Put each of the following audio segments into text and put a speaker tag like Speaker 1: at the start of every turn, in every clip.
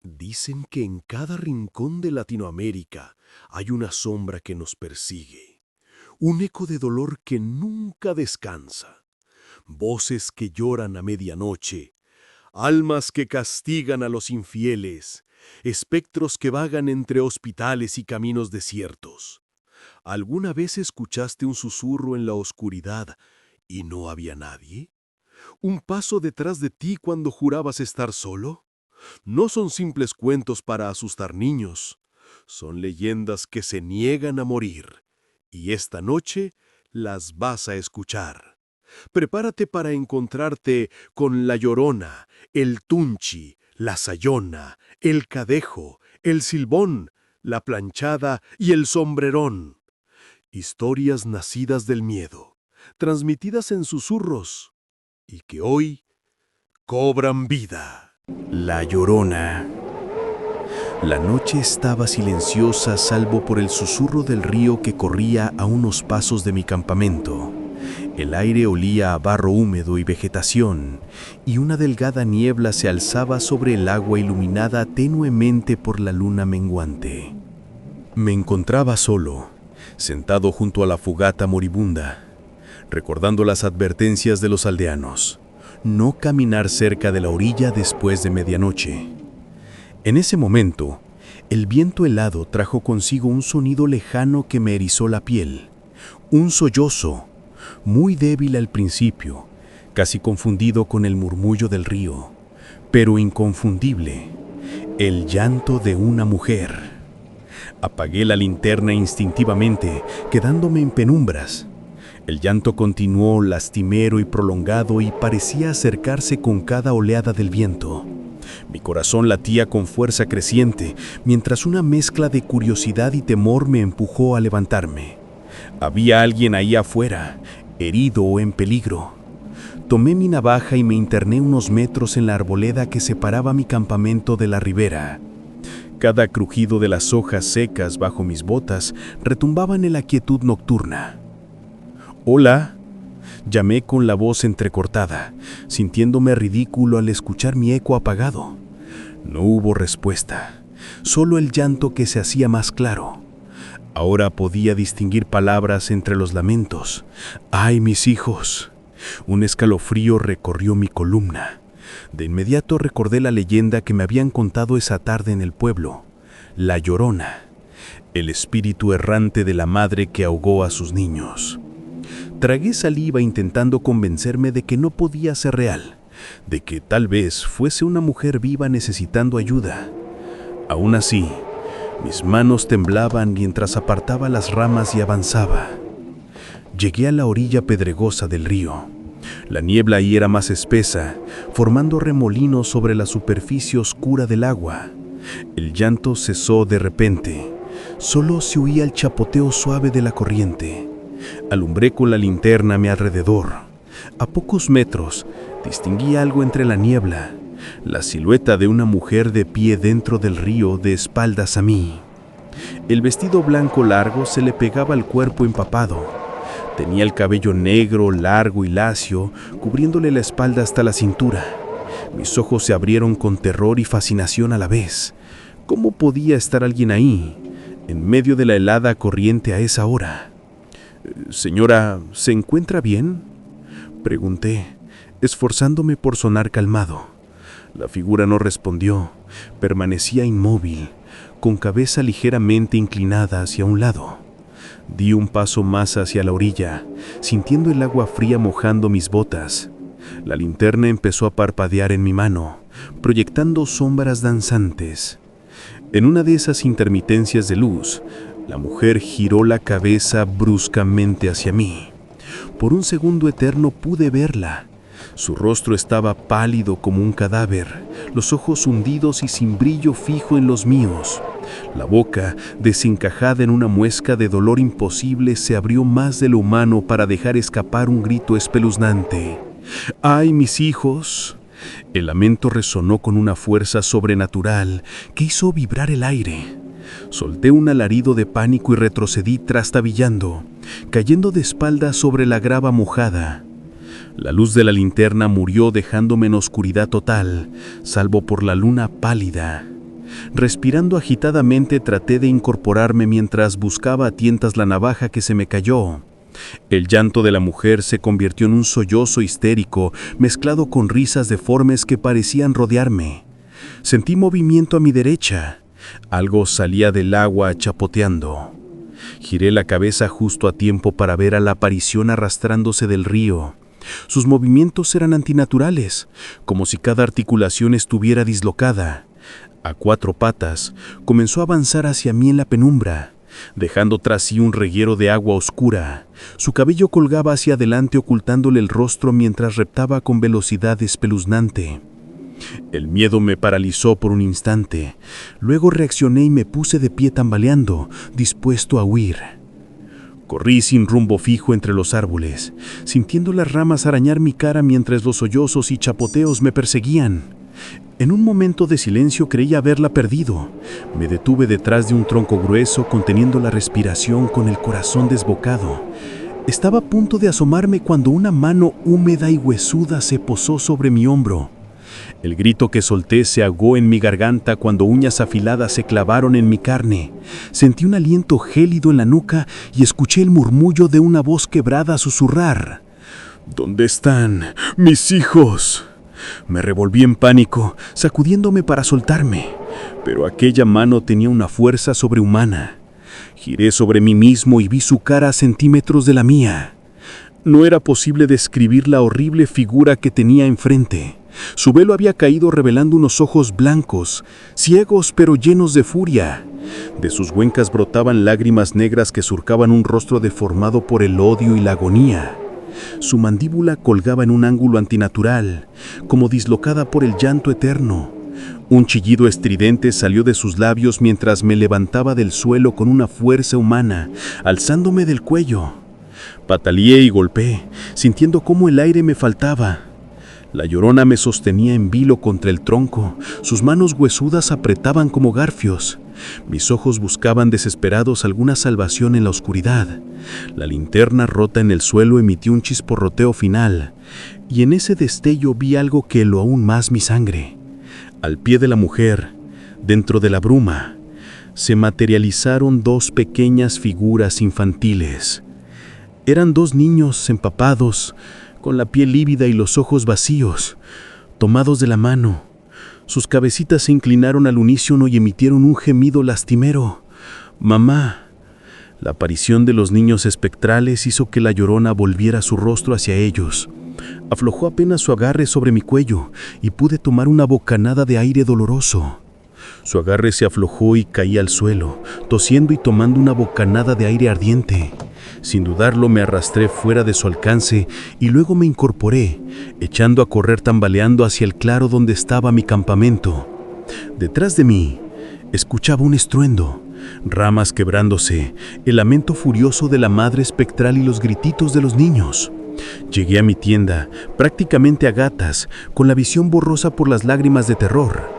Speaker 1: Dicen que en cada rincón de Latinoamérica hay una sombra que nos persigue, un eco de dolor que nunca descansa, voces que lloran a medianoche, almas que castigan a los infieles, espectros que vagan entre hospitales y caminos desiertos. ¿Alguna vez escuchaste un susurro en la oscuridad y no había nadie? ¿Un paso detrás de ti cuando jurabas estar solo? No son simples cuentos para asustar niños, son leyendas que se niegan a morir, y esta noche las vas a escuchar. Prepárate para encontrarte con la Llorona, el Tunchi, la Sayona, el Cadejo, el Silbón, la Planchada y el Sombrerón. Historias nacidas del miedo, transmitidas en susurros, y que hoy cobran vida. La Llorona. La noche estaba silenciosa salvo por el susurro del río que corría a unos pasos de mi campamento. El aire olía a barro húmedo y vegetación, y una delgada niebla se alzaba sobre el agua iluminada tenuemente por la luna menguante. Me encontraba solo, sentado junto a la fogata moribunda, recordando las advertencias de los aldeanos. No caminar cerca de la orilla después de medianoche. En ese momento, el viento helado trajo consigo un sonido lejano que me erizó la piel. Un sollozo, muy débil al principio, casi confundido con el murmullo del río, pero inconfundible. El llanto de una mujer. Apagué la linterna instintivamente, quedándome en penumbras. El llanto continuó lastimero y prolongado y parecía acercarse con cada oleada del viento. Mi corazón latía con fuerza creciente, mientras una mezcla de curiosidad y temor me empujó a levantarme. Había alguien ahí afuera, herido o en peligro. Tomé mi navaja y me interné unos metros en la arboleda que separaba mi campamento de la ribera. Cada crujido de las hojas secas bajo mis botas retumbaban en la quietud nocturna. «Hola», llamé con la voz entrecortada, sintiéndome ridículo al escuchar mi eco apagado. No hubo respuesta, solo el llanto que se hacía más claro. Ahora podía distinguir palabras entre los lamentos. «¡Ay, mis hijos!». Un escalofrío recorrió mi columna. De inmediato recordé la leyenda que me habían contado esa tarde en el pueblo. La Llorona, el espíritu errante de la madre que ahogó a sus niños. Tragué saliva intentando convencerme de que no podía ser real, de que tal vez fuese una mujer viva necesitando ayuda. Aún así, mis manos temblaban mientras apartaba las ramas y avanzaba. Llegué a la orilla pedregosa del río. La niebla ahí era más espesa, formando remolinos sobre la superficie oscura del agua. El llanto cesó de repente. Solo se oía el chapoteo suave de la corriente. Alumbré con la linterna a mi alrededor. A pocos metros distinguí algo entre la niebla, la silueta de una mujer de pie dentro del río de espaldas a mí. El vestido blanco largo se le pegaba al cuerpo empapado. Tenía el cabello negro, largo y lacio, cubriéndole la espalda hasta la cintura. Mis ojos se abrieron con terror y fascinación a la vez. ¿Cómo podía estar alguien ahí, en medio de la helada corriente a esa hora? «Señora, ¿se encuentra bien?», pregunté, esforzándome por sonar calmado. La figura no respondió, permanecía inmóvil, con cabeza ligeramente inclinada hacia un lado. Di un paso más hacia la orilla, sintiendo el agua fría mojando mis botas. La linterna empezó a parpadear en mi mano, proyectando sombras danzantes. En una de esas intermitencias de luz, la mujer giró la cabeza bruscamente hacia mí. Por un segundo eterno pude verla. Su rostro estaba pálido como un cadáver, los ojos hundidos y sin brillo fijo en los míos. La boca, desencajada en una muesca de dolor imposible, se abrió más de lo humano para dejar escapar un grito espeluznante. «¡Ay, mis hijos!». El lamento resonó con una fuerza sobrenatural que hizo vibrar el aire. Solté un alarido de pánico y retrocedí trastabillando, cayendo de espaldas sobre la grava mojada. La luz de la linterna murió dejándome en oscuridad total, salvo por la luna pálida.
Speaker 2: Respirando agitadamente traté de incorporarme mientras buscaba a tientas la navaja que se me cayó. El llanto de la mujer se convirtió en un sollozo histérico mezclado con risas deformes que parecían rodearme. Sentí movimiento a mi derecha. Algo salía del agua chapoteando. Giré la cabeza justo a tiempo para ver a la aparición arrastrándose del río. Sus movimientos eran antinaturales, como si cada articulación estuviera dislocada. A 4 patas, comenzó a avanzar hacia mí en la penumbra, dejando tras sí un reguero de agua oscura. Su cabello colgaba hacia adelante ocultándole el rostro mientras reptaba con velocidad espeluznante. El miedo me paralizó por un instante. Luego reaccioné y me puse de pie tambaleando, dispuesto a huir. Corrí sin rumbo fijo entre los árboles, sintiendo las ramas arañar mi cara mientras los sollozos y chapoteos me perseguían. En un momento de silencio creí haberla perdido. Me detuve detrás de un tronco grueso, conteniendo la respiración con el corazón desbocado. Estaba a punto de asomarme cuando una mano húmeda y huesuda se posó sobre mi hombro. El grito que solté se ahogó en mi garganta cuando uñas afiladas se clavaron en mi carne. Sentí un aliento gélido en la nuca y escuché el murmullo de una voz quebrada susurrar: «¿Dónde están mis hijos?». Me revolví en pánico, sacudiéndome para soltarme, pero aquella mano tenía una fuerza sobrehumana. Giré sobre mí mismo y vi su cara a centímetros de la mía. No era posible describir la horrible figura que tenía enfrente. Su velo había caído revelando unos ojos blancos, ciegos pero llenos de furia. De sus cuencas brotaban lágrimas negras que surcaban un rostro deformado por el odio y la agonía. Su mandíbula colgaba en un ángulo antinatural, como dislocada por el llanto eterno. Un chillido estridente salió de sus labios mientras me levantaba del suelo con una fuerza humana, alzándome del cuello. Pataleé y golpeé, sintiendo cómo el aire me faltaba. La Llorona me sostenía en vilo contra el tronco, sus manos huesudas apretaban como garfios. Mis ojos buscaban desesperados alguna salvación en la oscuridad. La linterna rota en el suelo emitió un chisporroteo final, y en ese destello vi algo que heló aún más mi sangre. Al pie de la mujer, dentro de la bruma, se materializaron 2 pequeñas figuras infantiles. Eran 2 niños empapados, con la piel lívida y los ojos vacíos, tomados de la mano. Sus cabecitas se inclinaron al unísono y emitieron un gemido lastimero. «Mamá». La aparición de los niños espectrales hizo que la Llorona volviera su rostro hacia ellos. Aflojó apenas su agarre sobre mi cuello y pude tomar una bocanada de aire doloroso. Su agarre se aflojó y caí al suelo, tosiendo y tomando una bocanada de aire ardiente. Sin dudarlo me arrastré fuera de su alcance y luego me incorporé, echando a correr tambaleando hacia el claro donde estaba mi campamento. Detrás de mí, escuchaba un estruendo, ramas quebrándose, el lamento furioso de la madre espectral y los grititos de los niños. Llegué a mi tienda, prácticamente a gatas, con la visión borrosa por las lágrimas de terror.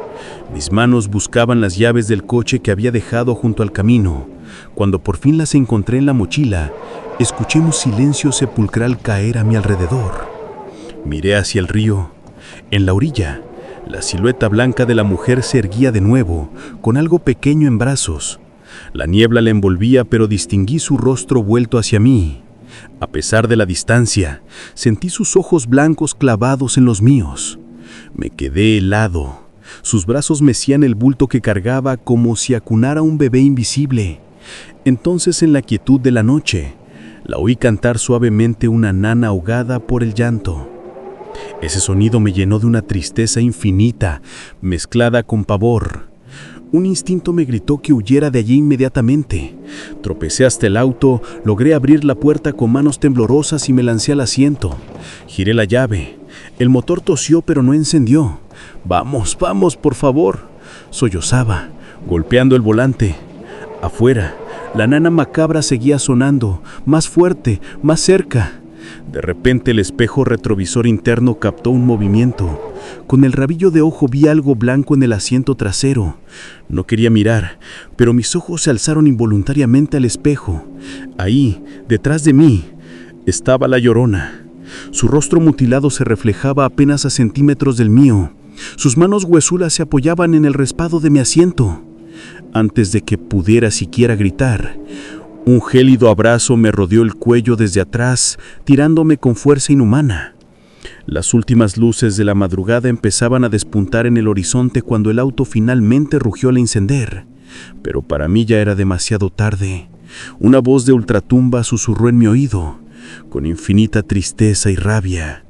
Speaker 2: Mis manos buscaban las llaves del coche que había dejado junto al camino. Cuando por fin las encontré en la mochila, escuché un silencio sepulcral caer a mi alrededor. Miré hacia el río. En la orilla, la silueta blanca de la mujer se erguía de nuevo, con algo pequeño en brazos. La niebla la envolvía, pero distinguí su rostro vuelto hacia mí. A pesar de la distancia, sentí sus ojos blancos clavados en los míos. Me quedé helado. Sus brazos mecían el bulto que cargaba como si acunara un bebé invisible. Entonces, en la quietud de la noche, la oí cantar suavemente una nana ahogada por el llanto. Ese sonido me llenó de una tristeza infinita, mezclada con pavor. Un instinto me gritó que huyera de allí inmediatamente. Tropecé hasta el auto, logré abrir la puerta con manos temblorosas y me lancé al asiento. Giré la llave. El motor tosió pero no encendió. «Vamos, vamos, por favor», sollozaba, golpeando el volante. Afuera, la nana macabra seguía sonando, más fuerte, más cerca. De repente el espejo retrovisor interno captó un movimiento. Con el rabillo de ojo vi algo blanco en el asiento trasero. No quería mirar, pero mis ojos se alzaron involuntariamente al espejo. Ahí, detrás de mí, estaba la Llorona. Su rostro mutilado se reflejaba apenas a centímetros del mío. Sus manos huesudas se apoyaban en el respaldo de mi asiento. Antes de que pudiera siquiera gritar, un gélido abrazo me rodeó el cuello desde atrás, tirándome con fuerza inhumana. Las últimas luces de la madrugada empezaban a despuntar en el horizonte cuando el auto finalmente rugió al encender. Pero para mí ya era demasiado tarde. Una voz de ultratumba susurró en mi oído, con infinita tristeza y rabia: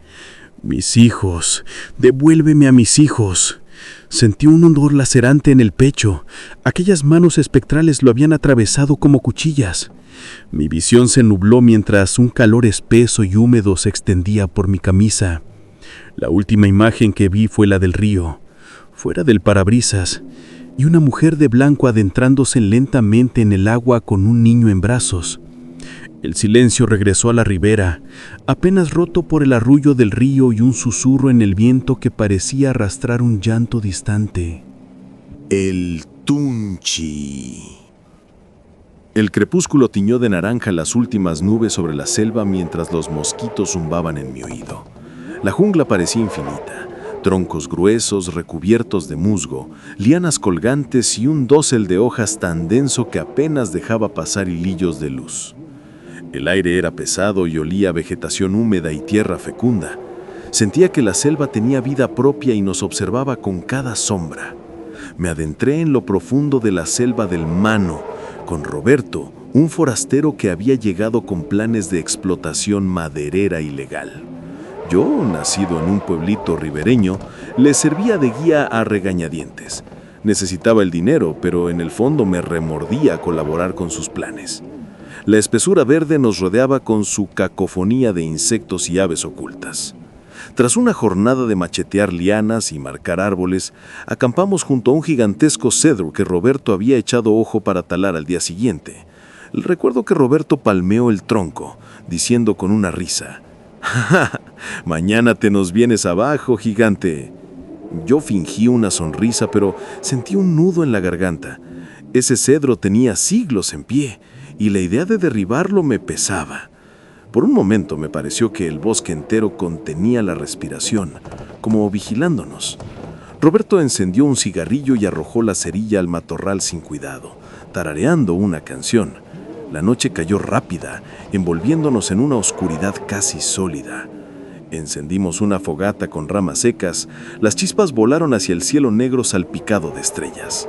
Speaker 2: «Mis hijos, devuélveme a mis hijos». Sentí un dolor lacerante en el pecho. Aquellas manos espectrales lo habían atravesado como cuchillas. Mi visión se nubló mientras un calor espeso y húmedo se extendía por mi camisa. La última imagen que vi fue la del río, fuera del parabrisas, y una mujer de blanco adentrándose lentamente en el agua con un niño en brazos. El silencio regresó a la ribera, apenas roto por el arrullo del río y un susurro en el viento que parecía arrastrar un llanto distante.
Speaker 1: El Tunchi. El crepúsculo tiñó de naranja las últimas nubes sobre la selva mientras los mosquitos zumbaban en mi oído. La jungla parecía infinita. Troncos gruesos recubiertos de musgo, lianas colgantes y un dosel de hojas tan denso que apenas dejaba pasar hilillos de luz. El aire era pesado y olía a vegetación húmeda y tierra fecunda. Sentía que la selva tenía vida propia y nos observaba con cada sombra. Me adentré en lo profundo de la selva del Mano, con Roberto, un forastero que había llegado con planes de explotación maderera ilegal. Yo, nacido en un pueblito ribereño, le servía de guía a regañadientes. Necesitaba el dinero, pero en el fondo me remordía a colaborar con sus planes. La espesura verde nos rodeaba con su cacofonía de insectos y aves ocultas. Tras una jornada de machetear lianas y marcar árboles, acampamos junto a un gigantesco cedro que Roberto había echado ojo para talar al día siguiente. Recuerdo que Roberto palmeó el tronco, diciendo con una risa: «¡Ja, ja! Mañana te nos vienes abajo, gigante». Yo fingí una sonrisa, pero sentí un nudo en la garganta. Ese cedro tenía siglos en pie, y la idea de derribarlo me pesaba. Por un momento me pareció que el bosque entero contenía la respiración, como vigilándonos. Roberto encendió un cigarrillo y arrojó la cerilla al matorral sin cuidado, tarareando una canción. La noche cayó rápida, envolviéndonos en una oscuridad casi sólida. Encendimos una fogata con ramas secas. Las chispas volaron hacia el cielo negro salpicado de estrellas.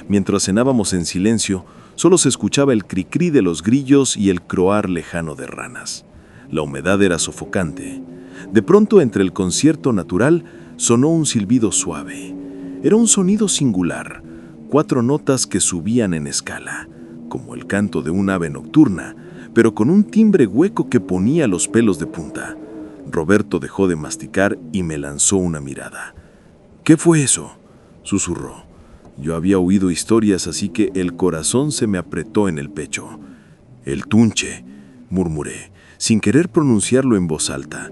Speaker 1: Mientras cenábamos en silencio, solo se escuchaba el cri-cri de los grillos y el croar lejano de ranas. La humedad era sofocante. De pronto, entre el concierto natural, sonó un silbido suave. Era un sonido singular, 4 notas que subían en escala, como el canto de un ave nocturna, pero con un timbre hueco que ponía los pelos de punta. Roberto dejó de masticar y me lanzó una mirada. «¿Qué fue eso?», susurró. Yo había oído historias, así que el corazón se me apretó en el pecho. «El tunche», murmuré, sin querer pronunciarlo en voz alta.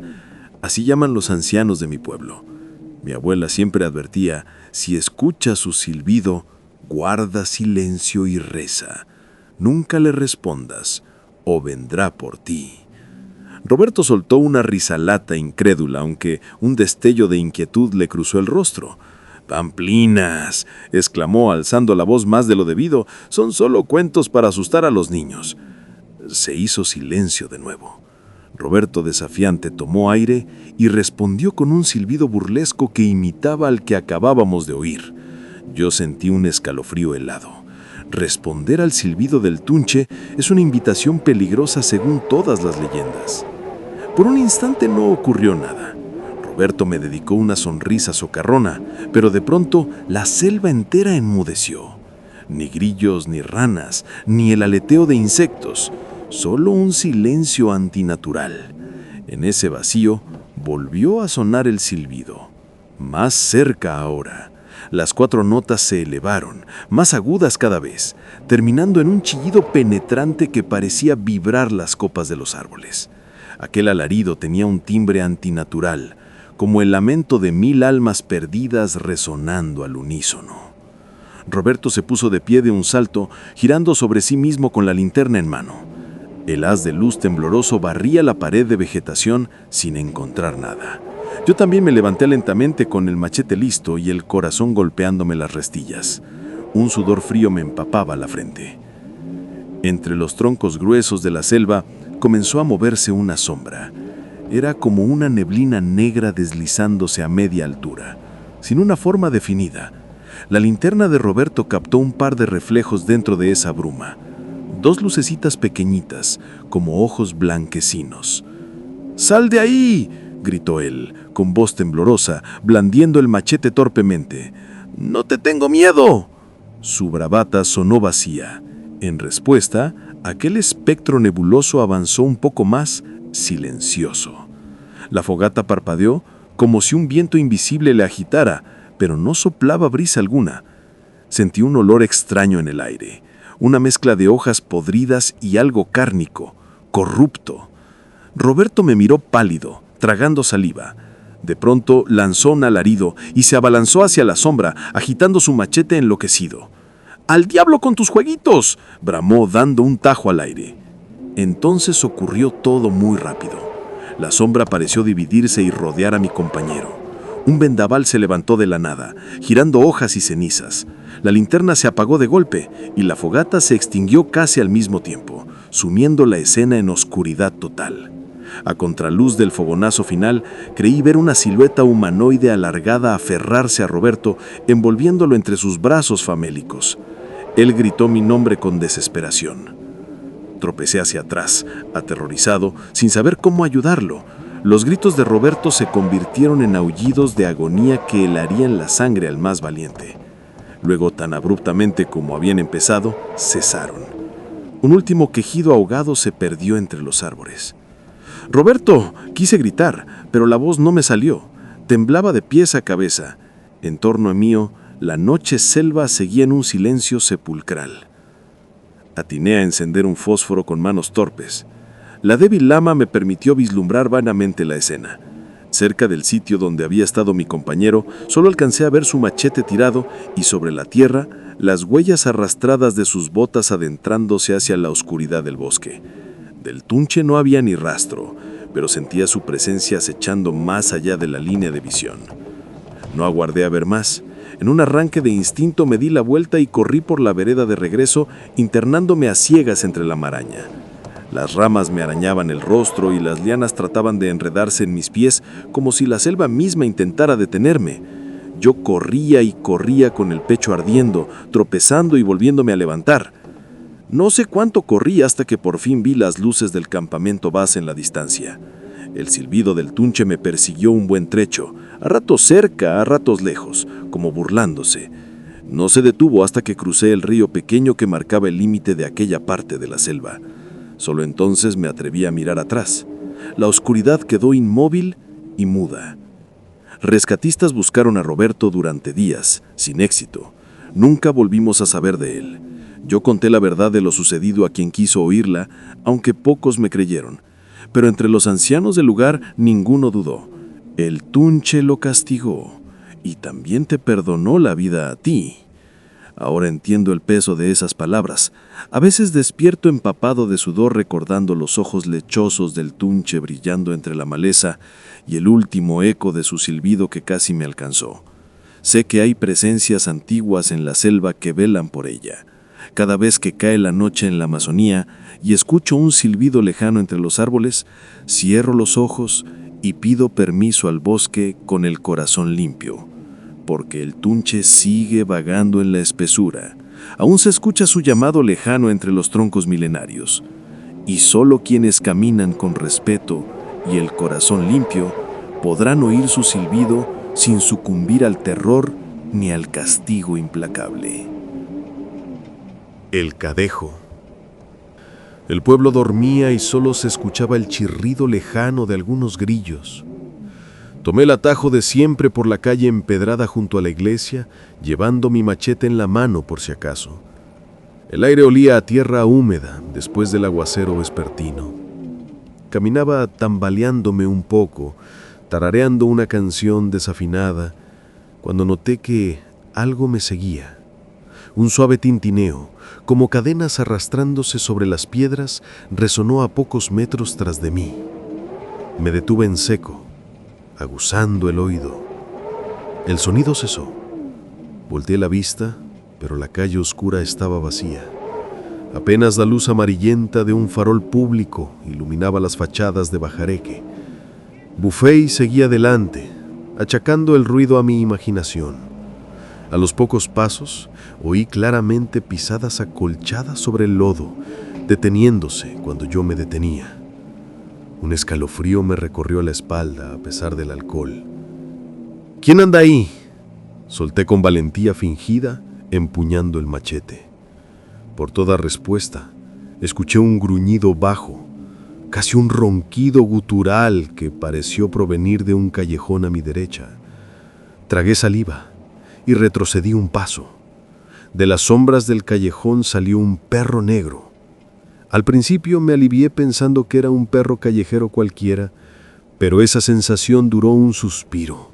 Speaker 1: Así llaman los ancianos de mi pueblo. Mi abuela siempre advertía: si escuchas su silbido, guarda silencio y reza. Nunca le respondas, o vendrá por ti. Roberto soltó una risalata incrédula, aunque un destello de inquietud le cruzó el rostro. «Pamplinas», exclamó alzando la voz más de lo debido, «son solo cuentos para asustar a los niños». Se hizo silencio de nuevo. Roberto, desafiante, tomó aire y respondió con un silbido burlesco que imitaba al que acabábamos de oír. Yo sentí un escalofrío helado. Responder al silbido del tunche es una invitación peligrosa según todas las leyendas. Por un instante no ocurrió nada. Roberto me dedicó una sonrisa socarrona, pero de pronto la selva entera enmudeció. Ni grillos, ni ranas, ni el aleteo de insectos, solo un silencio antinatural. En ese vacío volvió a sonar el silbido, más cerca ahora. Las 4 notas se elevaron, más agudas cada vez, terminando en un chillido penetrante que parecía vibrar las copas de los árboles. Aquel alarido tenía un timbre antinatural, como el lamento de 1000 almas perdidas resonando al unísono. Roberto se puso de pie de un salto, girando sobre sí mismo con la linterna en mano. El haz de luz tembloroso barría la pared de vegetación sin encontrar nada.
Speaker 2: Yo también me levanté lentamente con el machete listo y el corazón golpeándome las restillas. Un sudor frío me empapaba la frente. Entre los troncos gruesos de la selva comenzó a moverse una sombra. Era como una neblina negra deslizándose a media altura, sin una forma definida. La linterna de Roberto captó un par de reflejos dentro de esa bruma. 2 lucecitas pequeñitas, como ojos blanquecinos. ¡Sal de ahí!, gritó él, con voz temblorosa, blandiendo el machete torpemente. ¡No te tengo miedo! Su bravata sonó vacía. En respuesta, aquel espectro nebuloso avanzó un poco más, silencioso. La fogata parpadeó como si un viento invisible le agitara, pero no soplaba brisa alguna. Sentí un olor extraño en el aire, una mezcla de hojas podridas y algo cárnico, corrupto. Roberto me miró pálido, tragando saliva. De pronto lanzó un alarido y se abalanzó hacia la sombra, agitando su machete enloquecido. ¡Al diablo con tus jueguitos!, bramó dando un tajo al aire. Entonces ocurrió todo muy rápido. La sombra pareció dividirse y rodear a mi compañero. Un vendaval se levantó de la nada, girando hojas y cenizas. La linterna se apagó de golpe y la fogata se extinguió casi al mismo tiempo, sumiendo la escena en oscuridad total. A contraluz del fogonazo final, creí ver una silueta humanoide alargada aferrarse a Roberto, envolviéndolo entre sus brazos famélicos. Él gritó mi nombre con desesperación. Tropecé hacia atrás, aterrorizado, sin saber cómo ayudarlo. Los gritos de Roberto se convirtieron en aullidos de agonía que helarían la sangre al más valiente. Luego, tan abruptamente como habían empezado, cesaron. Un último quejido ahogado se perdió entre los árboles. ¡Roberto!, quise gritar, pero la voz no me salió. Temblaba de pies a cabeza. En torno a mí, la noche selva seguía en un silencio sepulcral. Atiné a encender un fósforo con manos torpes. La débil lama me permitió vislumbrar vanamente la escena. Cerca del sitio donde había estado mi compañero, solo alcancé a ver su machete tirado y sobre la tierra, las huellas arrastradas de sus botas adentrándose hacia la oscuridad del bosque. Del Tunche no había ni rastro, pero sentía su presencia acechando más allá de la línea de visión. No aguardé a ver más. En un arranque de instinto me di la vuelta y corrí por la vereda de regreso, internándome a ciegas entre la maraña. Las ramas me arañaban el rostro y las lianas trataban de enredarse en mis pies como si la selva misma intentara detenerme. Yo corría y corría con el pecho ardiendo, tropezando y volviéndome a levantar. No sé cuánto corrí hasta que por fin vi las luces del campamento base en la distancia. El silbido del Tunche me persiguió un buen trecho, a ratos cerca, a ratos lejos, como burlándose. No se detuvo hasta que crucé el río pequeño que marcaba el límite de aquella parte de la selva. Solo entonces me atreví a mirar atrás. La oscuridad quedó inmóvil y muda. Rescatistas buscaron a Roberto durante días, sin éxito. Nunca volvimos a saber de él. Yo conté la verdad de lo sucedido a quien quiso oírla, aunque pocos me creyeron. Pero entre los ancianos del lugar ninguno dudó. El Tunche lo castigó y también te perdonó la vida a ti. Ahora entiendo el peso de esas palabras. A veces despierto empapado de sudor recordando los ojos lechosos del Tunche brillando entre la maleza y el último eco de su silbido que casi me alcanzó. Sé que hay presencias antiguas en la selva que velan por ella. Cada vez que cae la noche en la Amazonía y escucho un silbido lejano entre los árboles, cierro los ojos y pido permiso al bosque con el corazón limpio, porque el Tunche sigue vagando en la espesura. Aún se escucha su llamado lejano entre los troncos milenarios, y solo quienes caminan con respeto y el corazón limpio podrán oír su silbido sin sucumbir al terror ni al castigo implacable.
Speaker 1: El Cadejo. El pueblo dormía y solo se escuchaba el chirrido lejano de algunos grillos. Tomé el atajo de siempre por la calle empedrada junto a la iglesia, llevando mi machete en la mano por si acaso. El aire olía a tierra húmeda después del aguacero vespertino. Caminaba tambaleándome un poco, tarareando una canción desafinada, cuando noté que algo me seguía. Un suave tintineo, como cadenas arrastrándose sobre las piedras, resonó a pocos metros tras de mí. Me detuve en seco. aguzando el oído. El sonido cesó. Volteé la vista, pero la calle oscura estaba vacía. Apenas la luz amarillenta de un farol público iluminaba las fachadas de Bajareque. Bufé y seguí adelante, achacando el ruido a mi imaginación. A los pocos pasos, oí claramente pisadas acolchadas sobre el lodo, deteniéndose cuando yo me detenía. Un escalofrío me recorrió la espalda a pesar del alcohol. ¿Quién anda ahí?, solté con valentía fingida, empuñando el machete. Por toda respuesta, escuché un gruñido bajo, casi un ronquido gutural que pareció provenir de un callejón a mi derecha. Tragué saliva y retrocedí un paso. De las sombras del callejón salió un perro negro. Al principio me alivié pensando que era un perro callejero cualquiera, pero esa sensación duró un suspiro.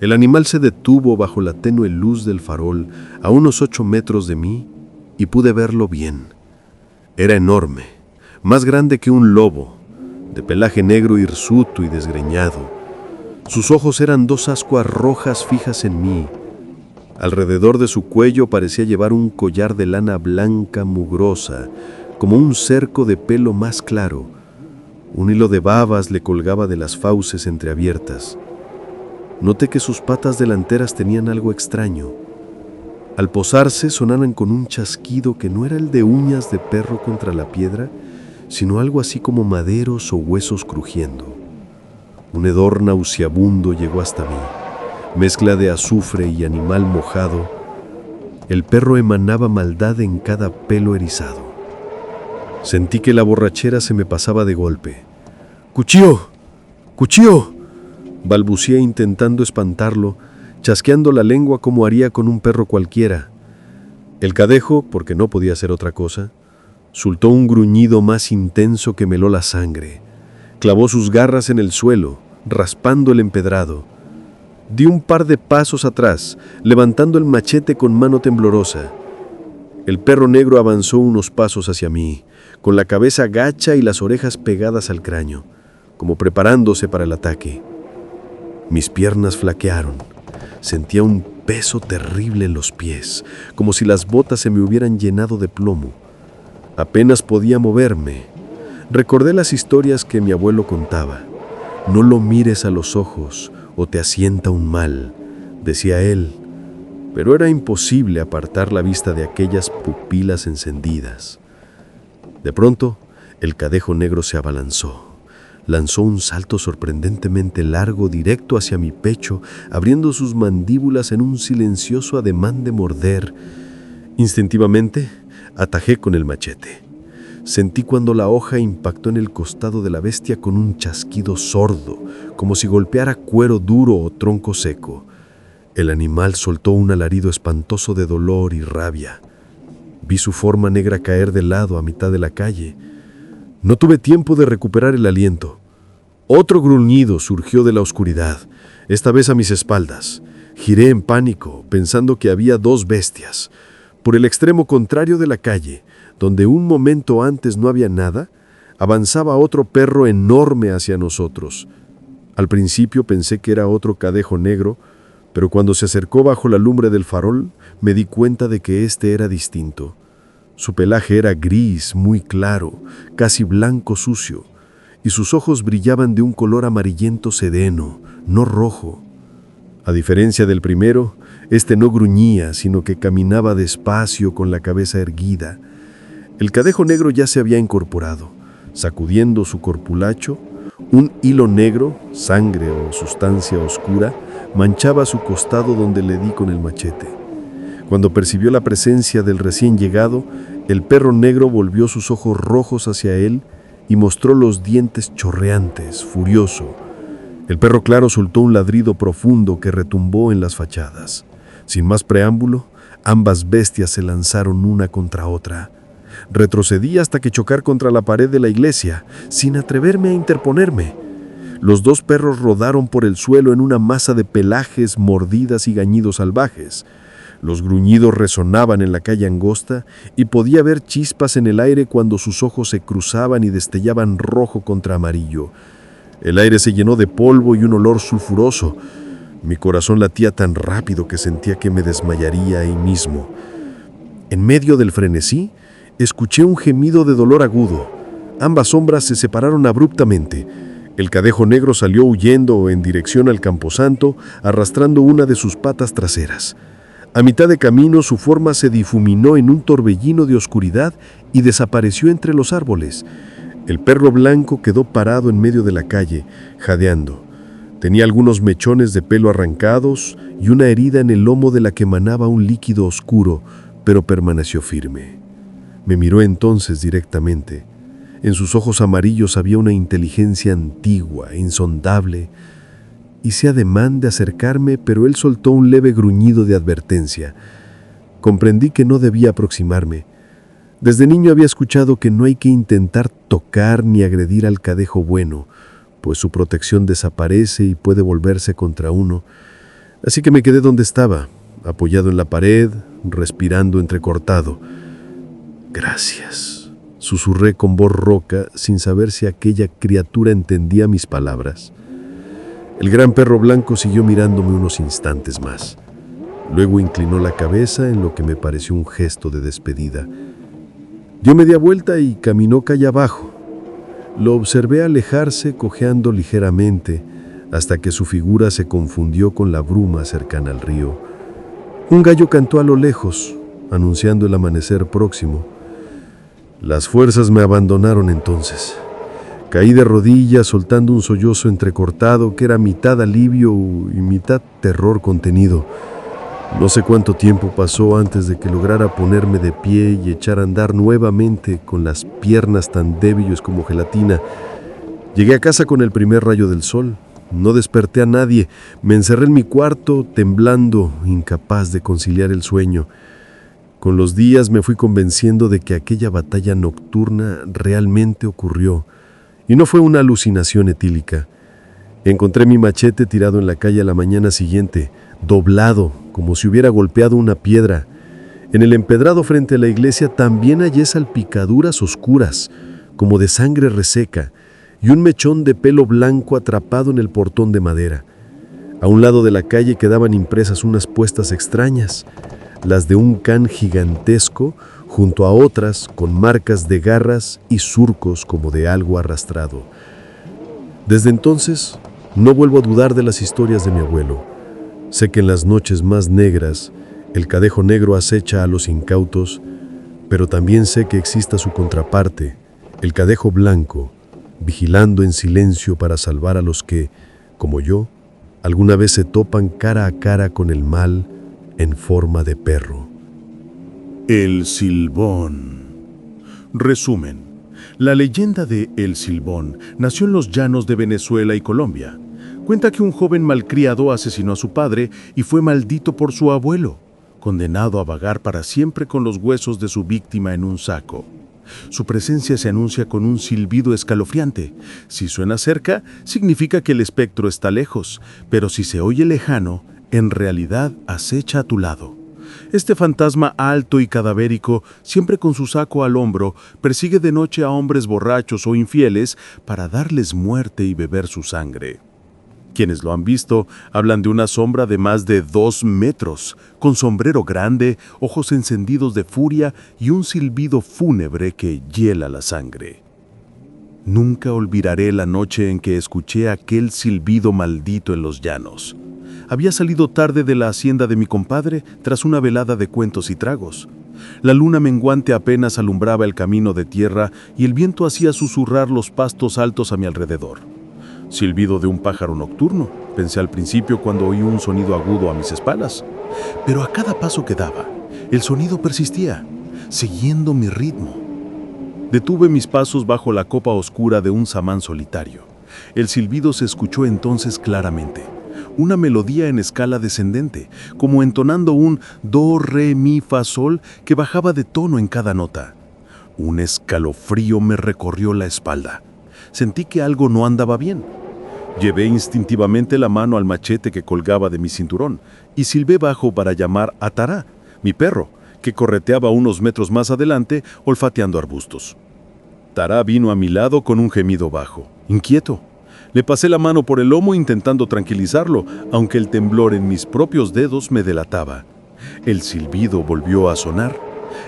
Speaker 1: El animal se detuvo bajo la tenue luz del farol a unos 8 metros de mí y pude verlo bien. Era enorme, más grande que un lobo, de pelaje negro hirsuto y desgreñado. Sus ojos eran 2 ascuas rojas fijas en mí. Alrededor de su cuello parecía llevar un collar de lana blanca mugrosa, como un cerco de pelo más claro. Un hilo de babas le colgaba de las fauces entreabiertas. Noté que sus patas delanteras tenían algo extraño. Al posarse sonaban con un chasquido que no era el de uñas de perro contra la piedra, sino algo así como maderos o huesos crujiendo. Un hedor nauseabundo llegó hasta mí, mezcla de azufre y animal mojado. El perro emanaba maldad en cada pelo erizado. Sentí que la borrachera se me pasaba de golpe. ¡Cuchillo! ¡Cuchillo!, balbuceé intentando espantarlo, chasqueando la lengua como haría con un perro cualquiera. El cadejo, porque no podía ser otra cosa, soltó un gruñido más intenso que me heló la sangre. Clavó sus garras en el suelo, raspando el empedrado. Di un par de pasos atrás, levantando el machete con mano temblorosa. El perro negro avanzó unos pasos hacia mí, con la cabeza gacha y las orejas pegadas al cráneo, como preparándose para el ataque. Mis piernas flaquearon. Sentía un peso terrible en los pies, como si las botas se me hubieran llenado de plomo. Apenas podía moverme. Recordé las historias que mi abuelo contaba. No lo mires a los ojos o te asienta un mal, decía él, pero era imposible apartar la vista de aquellas pupilas encendidas. De pronto, el cadejo negro se abalanzó. Lanzó un salto sorprendentemente largo directo hacia mi pecho, abriendo sus mandíbulas en un silencioso ademán de morder. Instintivamente, atajé con el machete. Sentí cuando la hoja impactó en el costado de la bestia con un chasquido sordo, como si golpeara cuero duro o tronco seco. El animal soltó un alarido espantoso de dolor y rabia. Vi su forma negra caer de lado a mitad de la calle. No tuve tiempo de recuperar el aliento. Otro gruñido surgió de la oscuridad, esta vez a mis espaldas. Giré en pánico, pensando que había 2 bestias. Por el extremo contrario de la calle, donde un momento antes no había nada, avanzaba otro perro enorme hacia nosotros. Al principio pensé que era otro cadejo negro, pero cuando se acercó bajo la lumbre del farol, me di cuenta de que este era distinto. Su pelaje era gris, muy claro, casi blanco sucio, y sus ojos brillaban de un color amarillento sereno, no rojo. A diferencia del primero, este no gruñía, sino que caminaba despacio con la cabeza erguida. El cadejo negro ya se había incorporado. Sacudiendo su corpulacho, un hilo negro, sangre o sustancia oscura, manchaba su costado donde le di con el machete. Cuando percibió la presencia del recién llegado, el perro negro volvió sus ojos rojos hacia él y mostró los dientes chorreantes, furioso. El perro claro soltó un ladrido profundo que retumbó en las fachadas. Sin más preámbulo, ambas bestias se lanzaron una contra otra. Retrocedí hasta que chocar contra la pared de la iglesia, sin atreverme a interponerme. Los 2 perros rodaron por el suelo en una masa de pelajes, mordidas y gañidos salvajes. Los gruñidos resonaban en la calle angosta y podía ver chispas en el aire cuando sus ojos se cruzaban y destellaban rojo contra amarillo. El aire se llenó de polvo y un olor sulfuroso. Mi corazón latía tan rápido que sentía que me desmayaría ahí mismo. En medio del frenesí, escuché un gemido de dolor agudo. Ambas sombras se separaron abruptamente. El cadejo negro salió huyendo en dirección al camposanto, arrastrando una de sus patas traseras. A mitad de camino, su forma se difuminó en un torbellino de oscuridad y desapareció entre los árboles. El perro blanco quedó parado en medio de la calle, jadeando. Tenía algunos mechones de pelo arrancados y una herida en el lomo de la que emanaba un líquido oscuro, pero permaneció firme. Me miró entonces directamente. En sus ojos amarillos había una inteligencia antigua, insondable. Hice ademán de acercarme, pero él soltó un leve gruñido de advertencia. Comprendí que no debía aproximarme. Desde niño había escuchado que no hay que intentar tocar ni agredir al cadejo bueno, pues su protección desaparece y puede volverse contra uno. Así que me quedé donde estaba, apoyado en la pared, respirando entrecortado. «Gracias», susurré con voz rouca, sin saber si aquella criatura entendía mis palabras. El gran perro blanco siguió mirándome unos instantes más. Luego inclinó la cabeza en lo que me pareció un gesto de despedida. Dio media vuelta y caminó calle abajo. Lo observé alejarse cojeando ligeramente hasta que su figura se confundió con la bruma cercana al río. Un gallo cantó a lo lejos, anunciando el amanecer próximo. Las fuerzas me abandonaron entonces. Caí de rodillas soltando un sollozo entrecortado que era mitad alivio y mitad terror contenido. No sé cuánto tiempo pasó antes de que lograra ponerme de pie y echar a andar nuevamente con las piernas tan débiles como gelatina. Llegué a casa con el primer rayo del sol. No desperté a nadie. Me encerré en mi cuarto, temblando, incapaz de conciliar el sueño. Con los días me fui convenciendo de que aquella batalla nocturna realmente ocurrió, y no fue una alucinación etílica. Encontré mi machete tirado en la calle a la mañana siguiente, doblado, como si hubiera golpeado una piedra. En el empedrado frente a la iglesia también hallé salpicaduras oscuras, como de sangre reseca, y un mechón de pelo blanco atrapado en el portón de madera. A un lado de la calle quedaban impresas unas puestas extrañas, las de un can gigantesco, junto a otras con marcas de garras y surcos como de algo arrastrado. Desde entonces, no vuelvo a dudar de las historias de mi abuelo. Sé que en las noches más negras, el cadejo negro acecha a los incautos, pero también sé que exista su contraparte, el cadejo blanco, vigilando en silencio para salvar a los que, como yo, alguna vez se topan cara a cara con el mal en forma de perro.
Speaker 2: El Silbón. Resumen. La leyenda de El Silbón nació en los llanos de Venezuela y Colombia. Cuenta que un joven malcriado asesinó a su padre y fue maldito por su abuelo, condenado a vagar para siempre con los huesos de su víctima en un saco. Su presencia se anuncia con un silbido escalofriante. Si suena cerca, significa que el espectro está lejos, pero si se oye lejano, en realidad acecha a tu lado. Este fantasma alto y cadavérico, siempre con su saco al hombro, persigue de noche a hombres borrachos o infieles para darles muerte y beber su sangre. Quienes lo han visto hablan de una sombra de más de 2 metros, con sombrero grande, ojos encendidos de furia y un silbido fúnebre que hiela la sangre. Nunca olvidaré la noche en que escuché aquel silbido maldito en los llanos. Había salido tarde de la hacienda de mi compadre tras una velada de cuentos y tragos. La luna menguante apenas alumbraba el camino de tierra y el viento hacía susurrar los pastos altos a mi alrededor. Silbido de un pájaro nocturno, pensé al principio cuando oí un sonido agudo a mis espaldas. Pero a cada paso que daba, el sonido persistía, siguiendo mi ritmo. Detuve mis pasos bajo la copa oscura de un samán solitario. El silbido se escuchó entonces claramente. Una melodía en escala descendente, como entonando un do, re, mi, fa, sol que bajaba de tono en cada nota. Un escalofrío me recorrió la espalda. Sentí que algo no andaba bien. Llevé instintivamente la mano al machete que colgaba de mi cinturón y silbé bajo para llamar a Tará, mi perro, que correteaba unos metros más adelante olfateando arbustos. Tará vino a mi lado con un gemido bajo, inquieto. Le pasé la mano por el lomo intentando tranquilizarlo, aunque el temblor en mis propios dedos me delataba. El silbido volvió a sonar,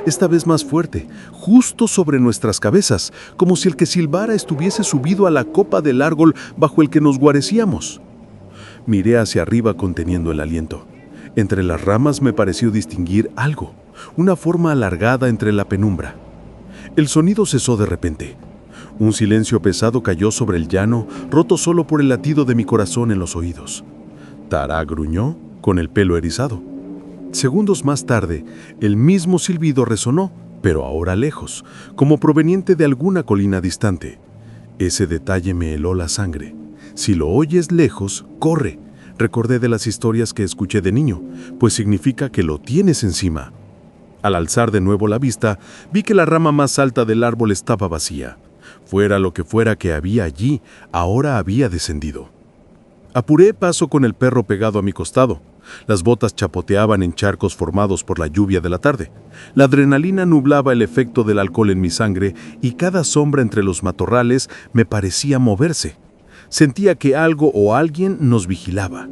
Speaker 2: esta vez más fuerte, justo sobre nuestras cabezas, como si el que silbara estuviese subido a la copa del árbol bajo el que nos guarecíamos. Miré hacia arriba conteniendo el aliento. Entre las ramas me pareció distinguir algo, una forma alargada entre la penumbra. El sonido cesó de repente. Un silencio pesado cayó sobre el llano, roto solo por el latido de mi corazón en los oídos. Tará gruñó, con el pelo erizado. Segundos más tarde, el mismo silbido resonó, pero ahora lejos, como proveniente de alguna colina distante. Ese detalle me heló la sangre. Si lo oyes lejos, corre. Recordé de las historias que escuché de niño, pues significa que lo tienes encima. Al alzar de nuevo la vista, vi que la rama más alta del árbol estaba vacía. Fuera lo que fuera que había allí, ahora había descendido. Apuré paso con el perro pegado a mi costado. Las botas chapoteaban en charcos formados por la lluvia de la tarde. La adrenalina nublaba el efecto del alcohol en mi sangre y cada sombra entre los matorrales me parecía moverse. Sentía que algo o alguien nos vigilaba.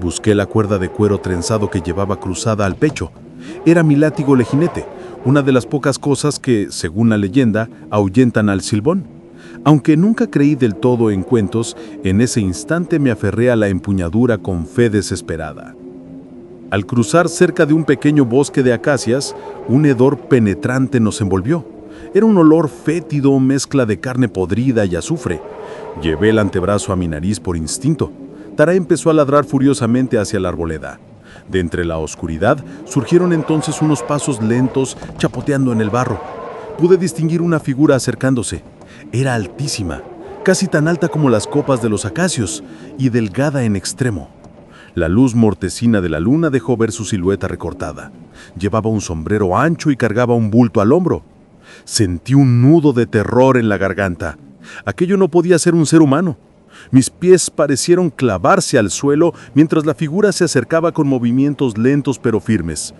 Speaker 2: Busqué la cuerda de cuero trenzado que llevaba cruzada al pecho. Era mi látigo lejinete, una de las pocas cosas que, según la leyenda, ahuyentan al silbón. Aunque nunca creí del todo en cuentos, en ese instante me aferré a la empuñadura con fe desesperada. Al cruzar cerca de un pequeño bosque de acacias, un hedor penetrante nos envolvió. Era un olor fétido, mezcla de carne podrida y azufre. Llevé el antebrazo a mi nariz por instinto. Tará empezó a ladrar furiosamente hacia la arboleda. De entre la oscuridad surgieron entonces unos pasos lentos chapoteando en el barro. Pude distinguir una figura acercándose. Era altísima, casi tan alta como las copas de los acacios, y delgada en extremo. La luz mortecina de la luna dejó ver su silueta recortada. Llevaba un sombrero ancho y cargaba un bulto al hombro. Sentí un nudo de terror en la garganta. Aquello no podía ser un ser humano. Mis pies parecieron clavarse al suelo mientras la figura se acercaba con movimientos lentos pero firmes.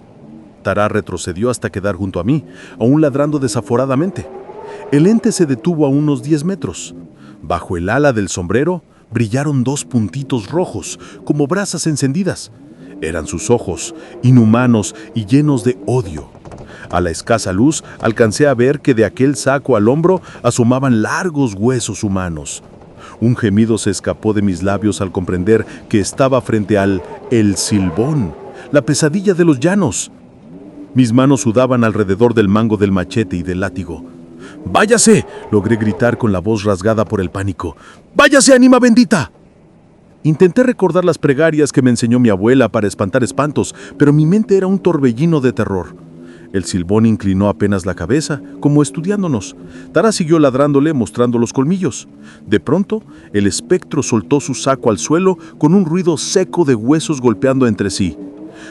Speaker 2: Tará retrocedió hasta quedar junto a mí, aún ladrando desaforadamente. El ente se detuvo a unos 10 metros. Bajo el ala del sombrero brillaron 2 puntitos rojos, como brasas encendidas. Eran sus ojos, inhumanos y llenos de odio. A la escasa luz alcancé a ver que de aquel saco al hombro asomaban largos huesos humanos. Un gemido se escapó de mis labios al comprender que estaba frente al El Silbón, la pesadilla de los llanos. Mis manos sudaban alrededor del mango del machete y del látigo. ¡Váyase!, logré gritar con la voz rasgada por el pánico. ¡Váyase, ánima bendita! Intenté recordar las plegarias que me enseñó mi abuela para espantar espantos, pero mi mente era un torbellino de terror. El silbón inclinó apenas la cabeza, como estudiándonos. Tará siguió ladrándole, mostrando los colmillos. De pronto, el espectro soltó su saco al suelo con un ruido seco de huesos golpeando entre sí.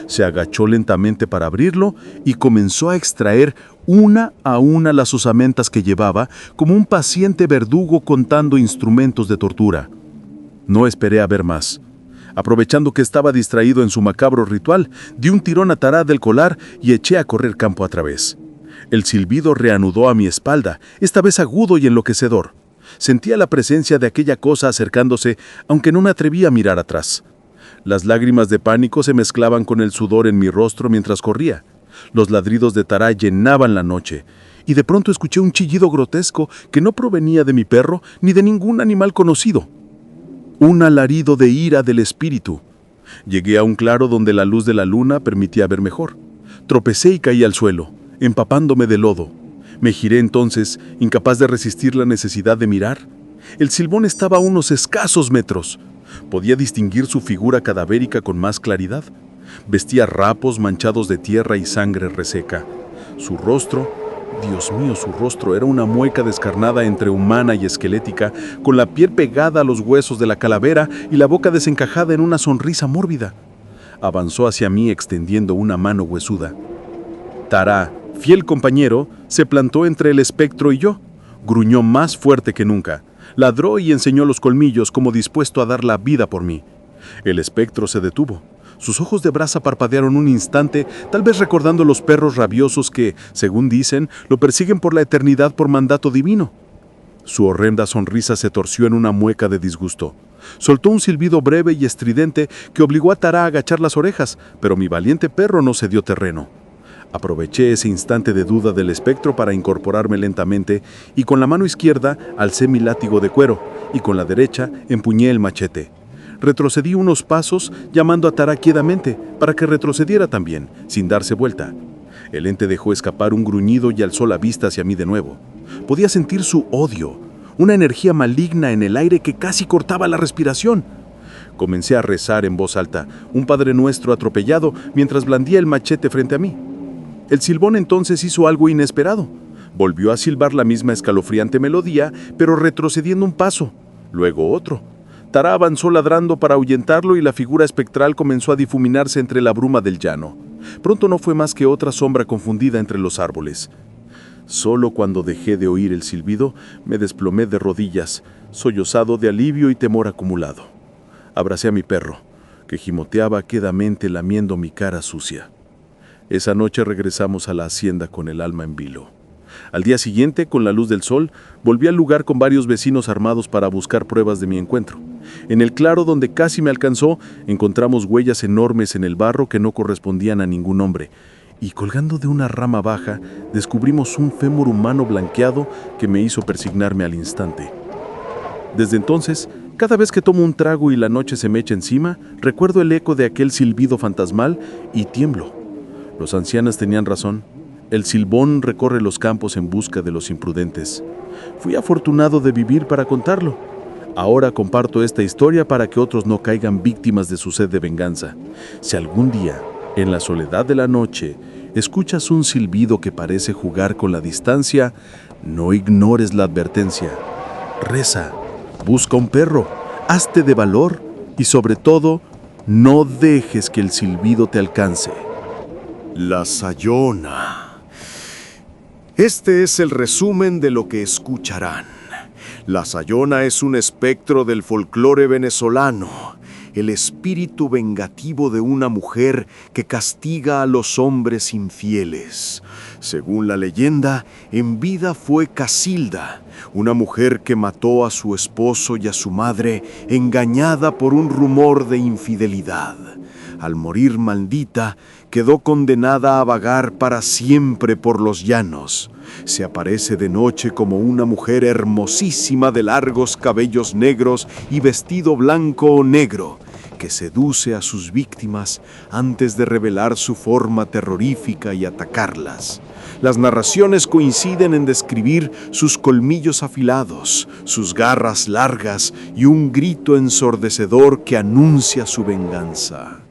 Speaker 2: Se agachó lentamente para abrirlo y comenzó a extraer una a una las osamentas que llevaba, como un paciente verdugo contando instrumentos de tortura. No esperé a ver más. Aprovechando que estaba distraído en su macabro ritual, di un tirón a Tará del colar y eché a correr campo a través. El silbido reanudó a mi espalda, esta vez agudo y enloquecedor. Sentía la presencia de aquella cosa acercándose, aunque no me atreví a mirar atrás. Las lágrimas de pánico se mezclaban con el sudor en mi rostro mientras corría. Los ladridos de Tará llenaban la noche, y de pronto escuché un chillido grotesco que no provenía de mi perro ni de ningún animal conocido. Un alarido de ira del espíritu. Llegué a un claro donde la luz de la luna permitía ver mejor. Tropecé y caí al suelo, empapándome de lodo. Me giré entonces, incapaz de resistir la necesidad de mirar. El silbón estaba a unos escasos metros. Podía distinguir su figura cadavérica con más claridad. Vestía rapos manchados de tierra y sangre reseca. Su rostro, Dios mío, su rostro era una mueca descarnada entre humana y esquelética, con la piel pegada a los huesos de la calavera y la boca desencajada en una sonrisa mórbida. Avanzó hacia mí extendiendo una mano huesuda. Tará, fiel compañero, se plantó entre el espectro y yo. Gruñó más fuerte que nunca. Ladró y enseñó los colmillos como dispuesto a dar la vida por mí. El espectro se detuvo. Sus ojos de brasa parpadearon un instante, tal vez recordando los perros rabiosos que, según dicen, lo persiguen por la eternidad por mandato divino. Su horrenda sonrisa se torció en una mueca de disgusto. Soltó un silbido breve y estridente que obligó a Tara a agachar las orejas, pero mi valiente perro no cedió terreno. Aproveché ese instante de duda del espectro para incorporarme lentamente y con la mano izquierda alcé mi látigo de cuero y con la derecha empuñé el machete. Retrocedí unos pasos llamando a Tara quietamente para que retrocediera también, sin darse vuelta. El ente dejó escapar un gruñido y alzó la vista hacia mí de nuevo. Podía sentir su odio, una energía maligna en el aire que casi cortaba la respiración. Comencé a rezar en voz alta, un Padre Nuestro atropellado, mientras blandía el machete frente a mí. El silbón entonces hizo algo inesperado. Volvió a silbar la misma escalofriante melodía, pero retrocediendo un paso, luego otro. Tara avanzó ladrando para ahuyentarlo y la figura espectral comenzó a difuminarse entre la bruma del llano. Pronto no fue más que otra sombra confundida entre los árboles. Solo cuando dejé de oír el silbido, me desplomé de rodillas, sollozado de alivio y temor acumulado. Abracé a mi perro, que gimoteaba quedamente lamiendo mi cara sucia. Esa noche regresamos a la hacienda con el alma en vilo. Al día siguiente, con la luz del sol, volví al lugar con varios vecinos armados para buscar pruebas de mi encuentro. En el claro donde casi me alcanzó, encontramos huellas enormes en el barro que no correspondían a ningún hombre, y colgando de una rama baja, descubrimos un fémur humano blanqueado que me hizo persignarme al instante. Desde entonces, cada vez que tomo un trago y la noche se me echa encima, recuerdo el eco de aquel silbido fantasmal y tiemblo. Los ancianos tenían razón. El silbón recorre los campos en busca de los imprudentes. Fui afortunado de vivir para contarlo. Ahora comparto esta historia para que otros no caigan víctimas de su sed de venganza. Si algún día, en la soledad de la noche, escuchas un silbido que parece jugar con la distancia, no ignores la advertencia. Reza, busca un perro, hazte de valor y sobre todo, no dejes que el silbido te alcance.
Speaker 1: La Sayona. Este es el resumen de lo que escucharán. La Sayona es un espectro del folclore venezolano, el espíritu vengativo de una mujer que castiga a los hombres infieles. Según la leyenda, en vida fue Casilda, una mujer que mató a su esposo y a su madre, engañada por un rumor de infidelidad. Al morir maldita, quedó condenada a vagar para siempre por los llanos. Se aparece de noche como una mujer hermosísima de largos cabellos negros y vestido blanco o negro, que seduce a sus víctimas antes de revelar su forma terrorífica y atacarlas. Las narraciones coinciden en describir sus colmillos afilados, sus garras largas y un grito ensordecedor que anuncia su venganza.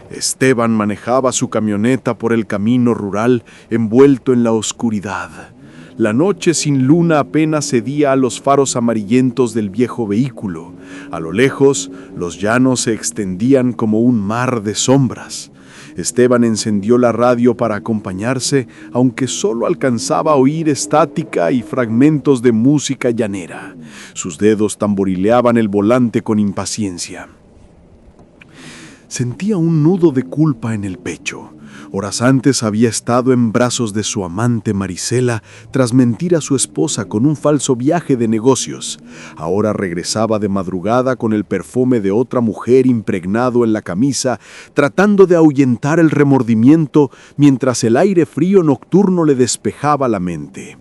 Speaker 1: Esteban manejaba su camioneta por el camino rural envuelto en la oscuridad. La noche sin luna apenas cedía a los faros amarillentos del viejo vehículo. A lo lejos, los llanos se extendían como un mar de sombras. Esteban encendió la radio para acompañarse, aunque solo alcanzaba a oír estática y fragmentos de música llanera. Sus dedos tamborileaban el volante con impaciencia. Sentía un nudo de culpa en el pecho. Horas antes había estado en brazos de su amante Marisela tras mentir a su esposa con un falso viaje de negocios. Ahora regresaba de madrugada con el perfume de otra mujer impregnado en la camisa, tratando de ahuyentar el remordimiento mientras el aire frío nocturno le despejaba la mente.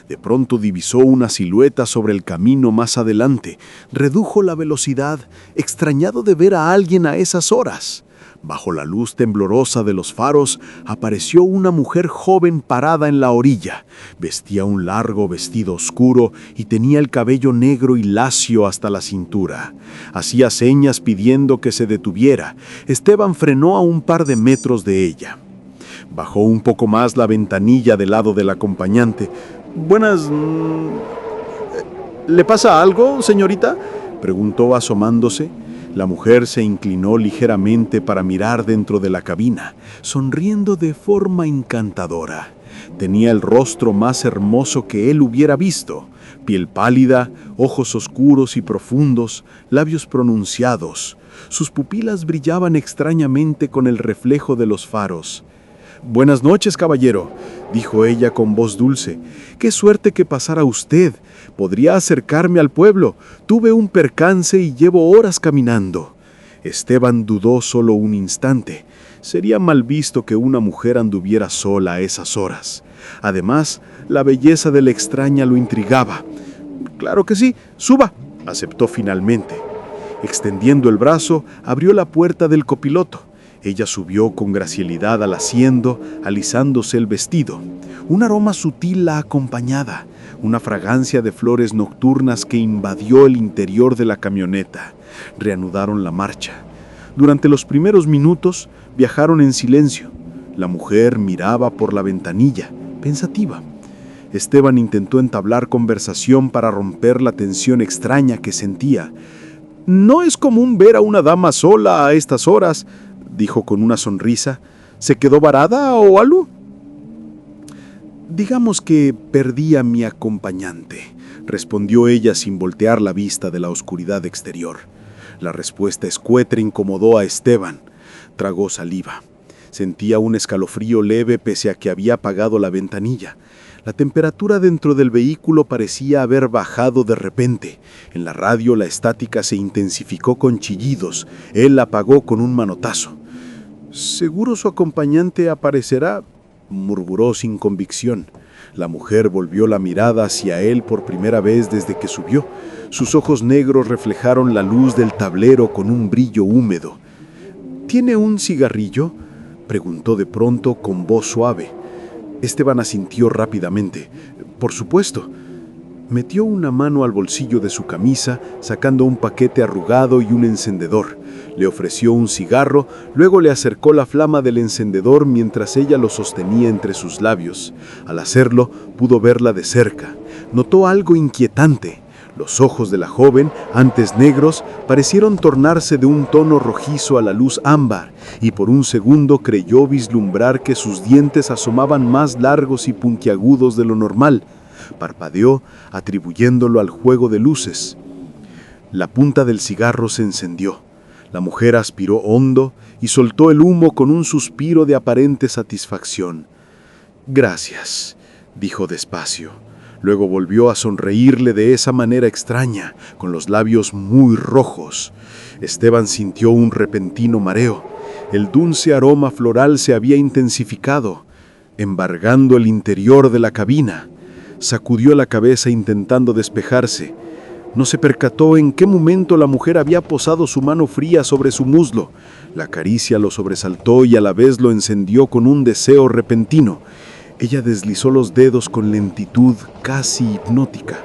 Speaker 1: De pronto divisó una silueta sobre el camino más adelante. Redujo la velocidad, extrañado de ver a alguien a esas horas. Bajo la luz temblorosa de los faros, apareció una mujer joven parada en la orilla. Vestía un largo vestido oscuro y tenía el cabello negro y lacio hasta la cintura. Hacía señas pidiendo que se detuviera. Esteban frenó a un par de metros de ella. Bajó un poco más la ventanilla del lado del acompañante. «Buenas... ¿Le pasa algo, señorita?», preguntó asomándose. La mujer se inclinó ligeramente para mirar dentro de la cabina, sonriendo de forma encantadora. Tenía el rostro más hermoso que él hubiera visto. Piel pálida, ojos oscuros y profundos, labios pronunciados. Sus pupilas brillaban extrañamente con el reflejo de los faros. Buenas noches, caballero, dijo ella con voz dulce. Qué suerte que pasara usted. Podría acercarme al pueblo. Tuve un percance y llevo horas caminando. Esteban dudó solo un instante. Sería mal visto que una mujer anduviera sola a esas horas. Además, la belleza de la extraña lo intrigaba. Claro que sí, suba, aceptó finalmente. Extendiendo el brazo, abrió la puerta del copiloto. Ella subió con gracilidad al asiento, alisándose el vestido. Un aroma sutil la acompañaba, una fragancia de flores nocturnas que invadió el interior de la camioneta. Reanudaron la marcha. Durante los primeros minutos viajaron en silencio. La mujer miraba por la ventanilla, pensativa. Esteban intentó entablar conversación para romper la tensión extraña que sentía. «No es común ver a una dama sola a estas horas», dijo con una sonrisa. «¿Se quedó varada o algo?» «Digamos que perdí a mi acompañante», respondió ella sin voltear la vista de la oscuridad exterior. La respuesta escueta incomodó a Esteban. Tragó saliva. Sentía un escalofrío leve pese a que había apagado la ventanilla. La temperatura dentro del vehículo parecía haber bajado de repente. En la radio la estática se intensificó con chillidos. Él la apagó con un manotazo. «¿Seguro su acompañante aparecerá?», murmuró sin convicción. La mujer volvió la mirada hacia él por primera vez desde que subió. Sus ojos negros reflejaron la luz del tablero con un brillo húmedo. «¿Tiene un cigarrillo?», preguntó de pronto con voz suave. Esteban asintió rápidamente. «Por supuesto». Metió una mano al bolsillo de su camisa, sacando un paquete arrugado y un encendedor. Le ofreció un cigarro, luego le acercó la flama del encendedor mientras ella lo sostenía entre sus labios. Al hacerlo, pudo verla de cerca. Notó algo inquietante. Los ojos de la joven, antes negros, parecieron tornarse de un tono rojizo a la luz ámbar, y por un segundo creyó vislumbrar que sus dientes asomaban más largos y puntiagudos de lo normal. Parpadeó, atribuyéndolo al juego de luces. La punta del cigarro se encendió. La mujer aspiró hondo y soltó el humo con un suspiro de aparente satisfacción. «Gracias», dijo despacio. Luego volvió a sonreírle de esa manera extraña, con los labios muy rojos. Esteban sintió un repentino mareo. El dulce aroma floral se había intensificado, embargando el interior de la cabina. Sacudió la cabeza intentando despejarse. No se percató en qué momento la mujer había posado su mano fría sobre su muslo. La caricia lo sobresaltó y a la vez lo encendió con un deseo repentino. Ella deslizó los dedos con lentitud casi hipnótica.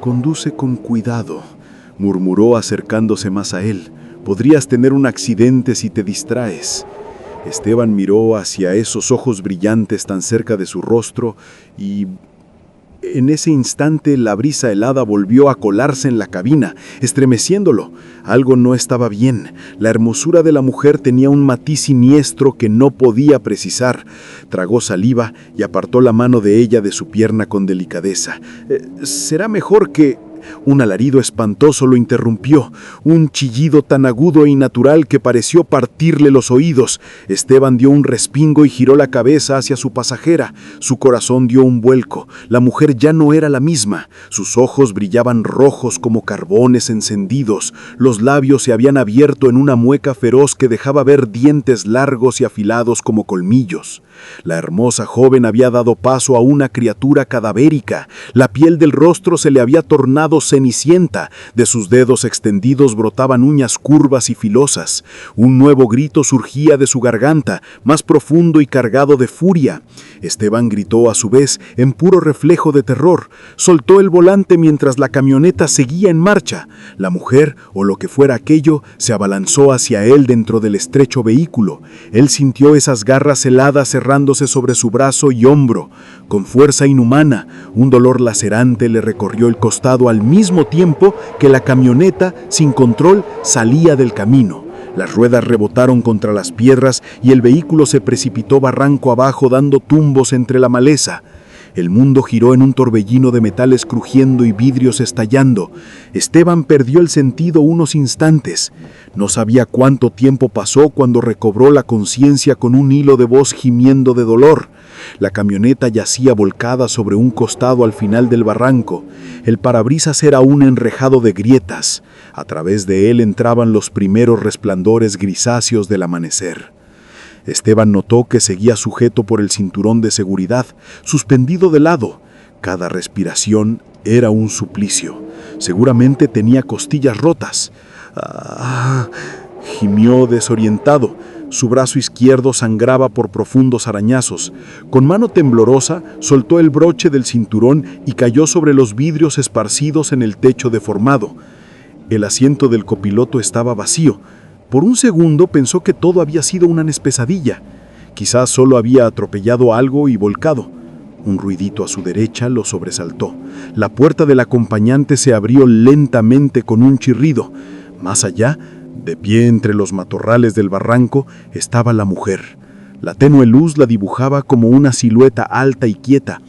Speaker 1: «Conduce con cuidado», murmuró acercándose más a él. «Podrías tener un accidente si te distraes». Esteban miró hacia esos ojos brillantes tan cerca de su rostro y... En ese instante la brisa helada volvió a colarse en la cabina, estremeciéndolo. Algo no estaba bien. La hermosura de la mujer tenía un matiz siniestro que no podía precisar. Tragó saliva y apartó la mano de ella de su pierna con delicadeza. «Será mejor que...» Un alarido espantoso lo interrumpió, un chillido tan agudo e innatural que pareció partirle los oídos. Esteban dio un respingo y giró la cabeza hacia su pasajera. Su corazón dio un vuelco. La mujer ya no era la misma. Sus ojos brillaban rojos como carbones encendidos. Los labios se habían abierto en una mueca feroz que dejaba ver dientes largos y afilados como colmillos. La hermosa joven había dado paso a una criatura cadavérica. La piel del rostro se le había tornado cenicienta. De sus dedos extendidos brotaban uñas curvas y filosas. Un nuevo grito surgía de su garganta, más profundo y cargado de furia. Esteban gritó a su vez, en puro reflejo de terror. Soltó el volante mientras la camioneta seguía en marcha. La mujer, o lo que fuera aquello, se abalanzó hacia él dentro del estrecho vehículo. Él sintió esas garras heladas cerrándose sobre su brazo y hombro. Con fuerza inhumana, un dolor lacerante le recorrió el costado al mismo tiempo que la camioneta, sin control, salía del camino. Las ruedas rebotaron contra las piedras y el vehículo se precipitó barranco abajo dando tumbos entre la maleza.
Speaker 2: El mundo giró en un torbellino de metales crujiendo y vidrios estallando. Esteban perdió el sentido unos instantes. No sabía cuánto tiempo pasó cuando recobró la conciencia con un hilo de voz gimiendo de dolor. La camioneta yacía volcada sobre un costado al final del barranco. El parabrisas era un enrejado de grietas. A través de él entraban los primeros resplandores grisáceos del amanecer. Esteban notó que seguía sujeto por el cinturón de seguridad, suspendido de lado. Cada respiración era un suplicio. Seguramente tenía costillas rotas. Gimió desorientado. Su brazo izquierdo sangraba por profundos arañazos. Con mano temblorosa, soltó el broche del cinturón y cayó sobre los vidrios esparcidos en el techo deformado. El asiento del copiloto estaba vacío. Por un segundo pensó que todo había sido una pesadilla. Quizás solo había atropellado algo y volcado. Un ruidito a su derecha lo sobresaltó. La puerta del acompañante se abrió lentamente con un chirrido. Más allá, de pie entre los matorrales del barranco, estaba la mujer. La tenue luz la dibujaba como una silueta alta y quieta.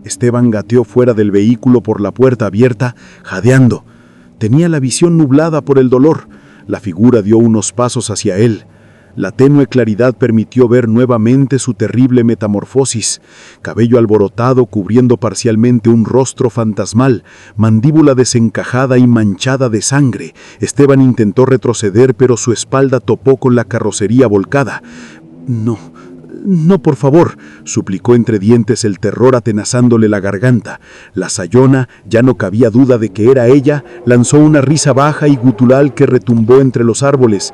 Speaker 2: Esteban gateó fuera del vehículo por la puerta abierta, jadeando. Tenía la visión nublada por el dolor. La figura dio unos pasos hacia él. La tenue claridad permitió ver nuevamente su terrible metamorfosis. Cabello alborotado cubriendo parcialmente un rostro fantasmal, mandíbula desencajada y manchada de sangre. Esteban intentó retroceder, pero su espalda topó con la carrocería volcada. No, por favor, suplicó entre dientes, el terror atenazándole la garganta. La sayona, ya no cabía duda de que era ella, lanzó una risa baja y gutural que retumbó entre los árboles.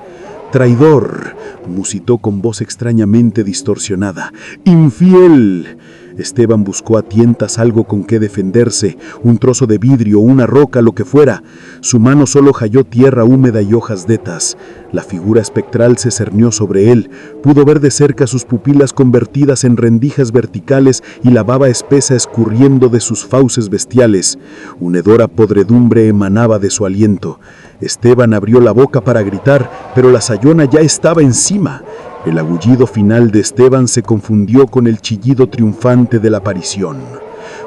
Speaker 2: «Traidor», musitó con voz extrañamente distorsionada. «Infiel». Esteban buscó a tientas algo con que defenderse, un trozo de vidrio, una roca, lo que fuera. Su mano solo halló tierra húmeda y hojas detas. La figura espectral se cernió sobre él. Pudo ver de cerca sus pupilas convertidas en rendijas verticales y la baba espesa escurriendo de sus fauces bestiales. Una hedora podredumbre emanaba de su aliento. Esteban abrió la boca para gritar, pero la sayona ya estaba encima. El aullido final de Esteban se confundió con el chillido triunfante de la aparición.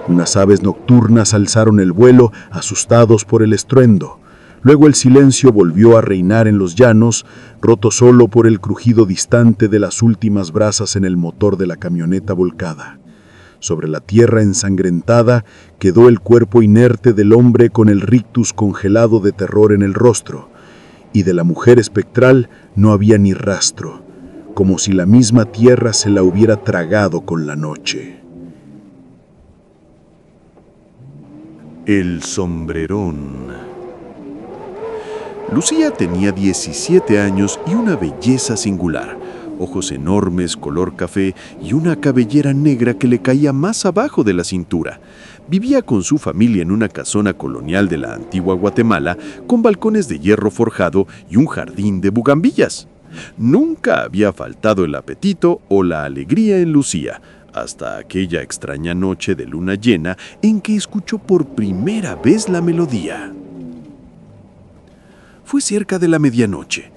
Speaker 2: Unas aves nocturnas alzaron el vuelo, asustados por el estruendo. Luego el silencio volvió a reinar en los llanos, roto solo por el crujido distante de las últimas brasas en el motor de la camioneta volcada. Sobre la tierra ensangrentada quedó el cuerpo inerte del hombre con el rictus congelado de terror en el rostro, y de la mujer espectral no había ni rastro, como si la misma tierra se la hubiera tragado con la noche.
Speaker 1: El sombrerón. Lucía tenía 17 años y una belleza singular. Ojos enormes, color café y una cabellera negra que le caía más abajo de la cintura. Vivía con su familia en una casona colonial de la antigua Guatemala, con balcones de hierro forjado y un jardín de bugambillas. Nunca había faltado el apetito o la alegría en Lucía, hasta aquella extraña noche de luna llena en que escuchó por primera vez la melodía. Fue cerca de la medianoche.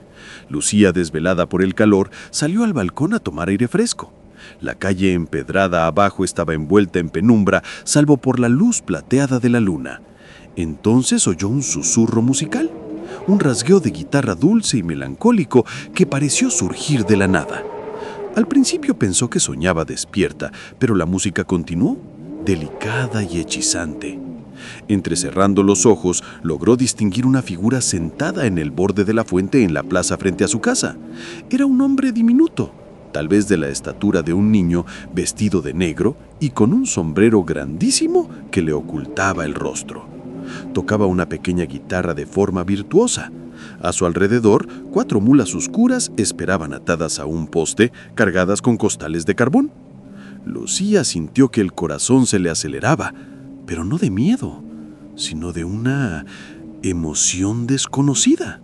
Speaker 1: Lucía, desvelada por el calor, salió al balcón a tomar aire fresco. La calle empedrada abajo estaba envuelta en penumbra, salvo por la luz plateada de la luna. Entonces oyó un susurro musical, un rasgueo de guitarra dulce y melancólico que pareció surgir de la nada. Al principio pensó que soñaba despierta, pero la música continuó, delicada y hechizante. Entrecerrando los ojos, logró distinguir una figura sentada en el borde de la fuente en la plaza frente a su casa. Era un hombre diminuto, tal vez de la estatura de un niño, vestido de negro y con un sombrero grandísimo que le ocultaba el rostro. Tocaba una pequeña guitarra de forma virtuosa. A su alrededor, 4 mulas oscuras esperaban atadas a un poste, cargadas con costales de carbón. Lucía sintió que el corazón se le aceleraba, pero no de miedo, sino de una emoción desconocida.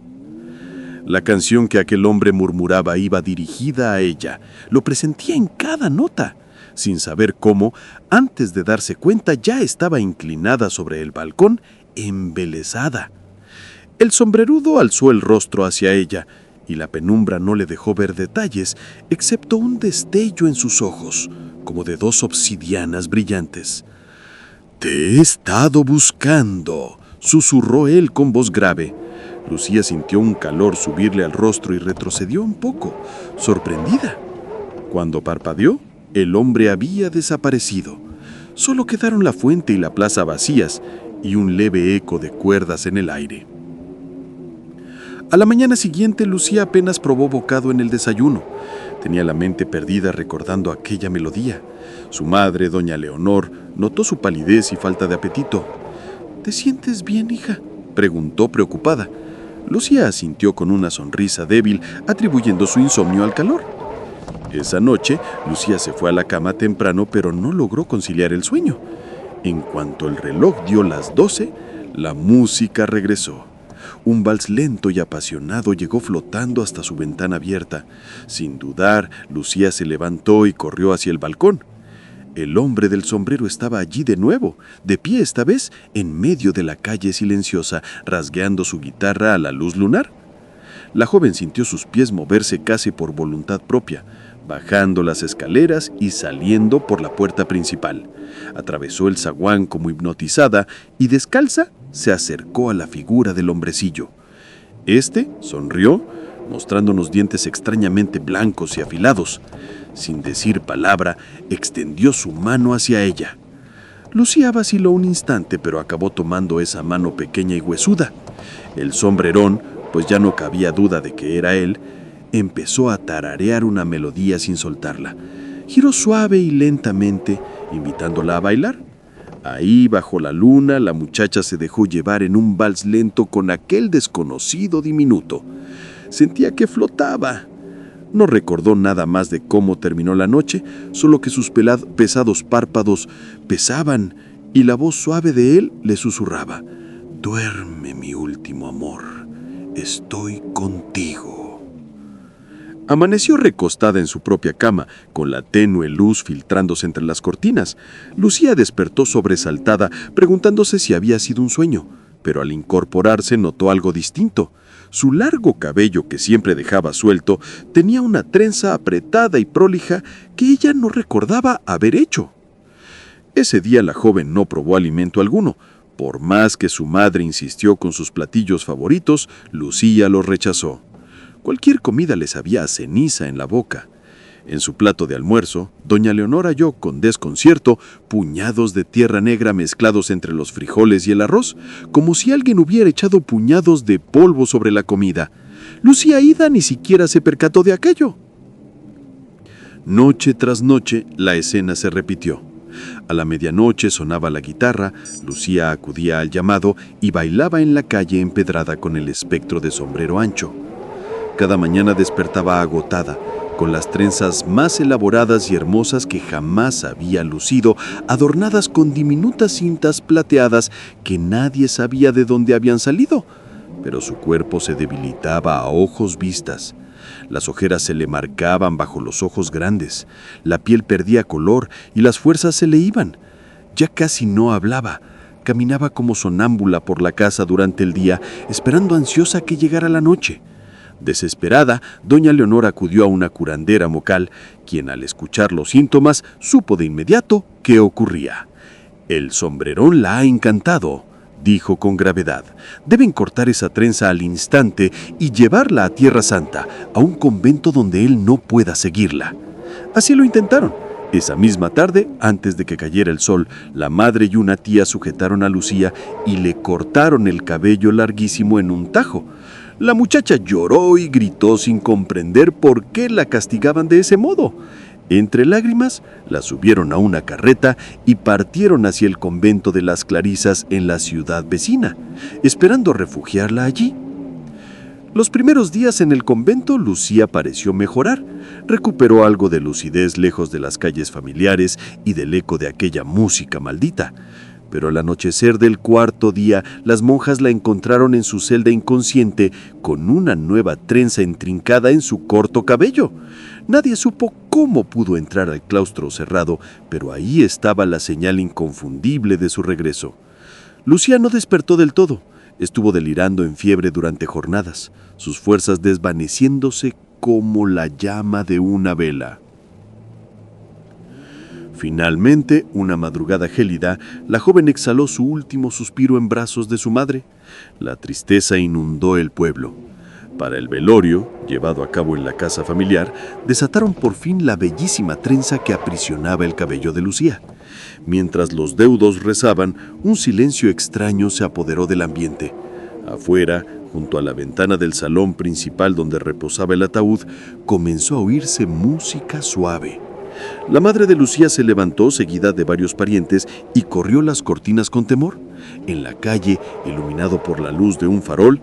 Speaker 1: La canción que aquel hombre murmuraba iba dirigida a ella. Lo presentía en cada nota. Sin saber cómo, antes de darse cuenta, ya estaba inclinada sobre el balcón, embelesada. El sombrerudo alzó el rostro hacia ella, y la penumbra no le dejó ver detalles, excepto un destello en sus ojos, como de 2 obsidianas brillantes.
Speaker 2: «Te he estado buscando», susurró él con voz grave. Lucía sintió un calor subirle al rostro y retrocedió un poco, sorprendida. Cuando parpadeó, el hombre había desaparecido. Solo quedaron la fuente y la plaza vacías y un leve eco de cuerdas en el aire. A la mañana siguiente, Lucía apenas probó bocado en el desayuno. Tenía la mente perdida recordando aquella melodía. Su madre, doña Leonor, notó su palidez y falta de apetito. «¿Te sientes bien, hija?», preguntó preocupada. Lucía asintió con una sonrisa débil, atribuyendo su insomnio al calor. Esa noche, Lucía se fue a la cama temprano, pero no logró conciliar el sueño. En cuanto el reloj dio las 12, la música regresó. Un vals lento y apasionado llegó flotando hasta su ventana abierta. Sin dudar, Lucía se levantó y corrió hacia el balcón. El hombre del sombrero estaba allí de nuevo, de pie esta vez, en medio de la calle silenciosa, rasgueando su guitarra a la luz lunar. La joven sintió sus pies moverse casi por voluntad propia, bajando las escaleras y saliendo por la puerta principal. Atravesó el zaguán como hipnotizada y descalza se acercó a la figura del hombrecillo. Este sonrió, mostrando unos dientes extrañamente blancos y afilados. Sin decir palabra, extendió su mano hacia ella. Lucía vaciló un instante, pero acabó tomando esa mano pequeña y huesuda. El sombrerón, pues ya no cabía duda de que era él, empezó a tararear una melodía sin soltarla. Giró suave y lentamente, invitándola a bailar. Ahí, bajo la luna, la muchacha se dejó llevar en un vals lento con aquel desconocido diminuto. Sentía que flotaba. No recordó nada más de cómo terminó la noche, solo que sus pesados párpados pesaban y la voz suave de él le susurraba: «Duerme, mi último amor, estoy contigo». Amaneció recostada en su propia cama, con la tenue luz filtrándose entre las cortinas. Lucía despertó sobresaltada, preguntándose si había sido un sueño, pero al incorporarse notó algo distinto. Su largo cabello, que siempre dejaba suelto, tenía una trenza apretada y prolija que ella no recordaba haber hecho. Ese día la joven no probó alimento alguno. Por más que su madre insistió con sus platillos favoritos, Lucía los rechazó. Cualquier comida le sabía a ceniza en la boca. En su plato de almuerzo, doña Leonor halló con desconcierto puñados de tierra negra mezclados entre los frijoles y el arroz, como si alguien hubiera echado puñados de polvo sobre la comida. Lucía ida ni siquiera se percató de aquello. Noche tras noche, la escena se repitió. A la medianoche sonaba la guitarra, Lucía acudía al llamado y bailaba en la calle empedrada con el espectro de sombrero ancho. Cada mañana despertaba agotada, con las trenzas más elaboradas y hermosas que jamás había lucido, adornadas con diminutas cintas plateadas que nadie sabía de dónde habían salido. Pero su cuerpo se debilitaba a ojos vistas. Las ojeras se le marcaban bajo los ojos grandes, la piel perdía color y las fuerzas se le iban. Ya casi no hablaba. Caminaba como sonámbula por la casa durante el día, esperando ansiosa que llegara la noche. Desesperada, doña Leonor acudió a una curandera mocal, quien al escuchar los síntomas supo de inmediato qué ocurría. «El sombrerón la ha encantado», dijo con gravedad. «Deben cortar esa trenza al instante y llevarla a Tierra Santa, a un convento donde él no pueda seguirla». Así lo intentaron. Esa misma tarde, antes de que cayera el sol, la madre y una tía sujetaron a Lucía y le cortaron el cabello larguísimo en un tajo. La muchacha lloró y gritó sin comprender por qué la castigaban de ese modo. Entre lágrimas, la subieron a una carreta y partieron hacia el convento de las Clarisas en la ciudad vecina, esperando refugiarla allí. Los primeros días en el convento, Lucía pareció mejorar. Recuperó algo de lucidez lejos de las calles familiares y del eco de aquella música maldita. Pero al anochecer del cuarto día, las monjas la encontraron en su celda inconsciente con una nueva trenza intrincada en su corto cabello. Nadie supo cómo pudo entrar al claustro cerrado, pero ahí estaba la señal inconfundible de su regreso. Lucía no despertó del todo. Estuvo delirando en fiebre durante jornadas, sus fuerzas desvaneciéndose como la llama de una vela.
Speaker 1: Finalmente, una madrugada gélida, la joven exhaló su último suspiro en brazos de su madre. La tristeza inundó el pueblo. Para el velorio, llevado a cabo en la casa familiar, desataron por fin la bellísima trenza que aprisionaba el cabello de Lucía. Mientras los deudos rezaban, un silencio extraño se apoderó del ambiente. Afuera, junto a la ventana del salón principal donde reposaba el ataúd, comenzó a oírse música suave. La madre de Lucía se levantó seguida de varios parientes y corrió las cortinas con temor. En la calle, iluminado por la luz de un farol,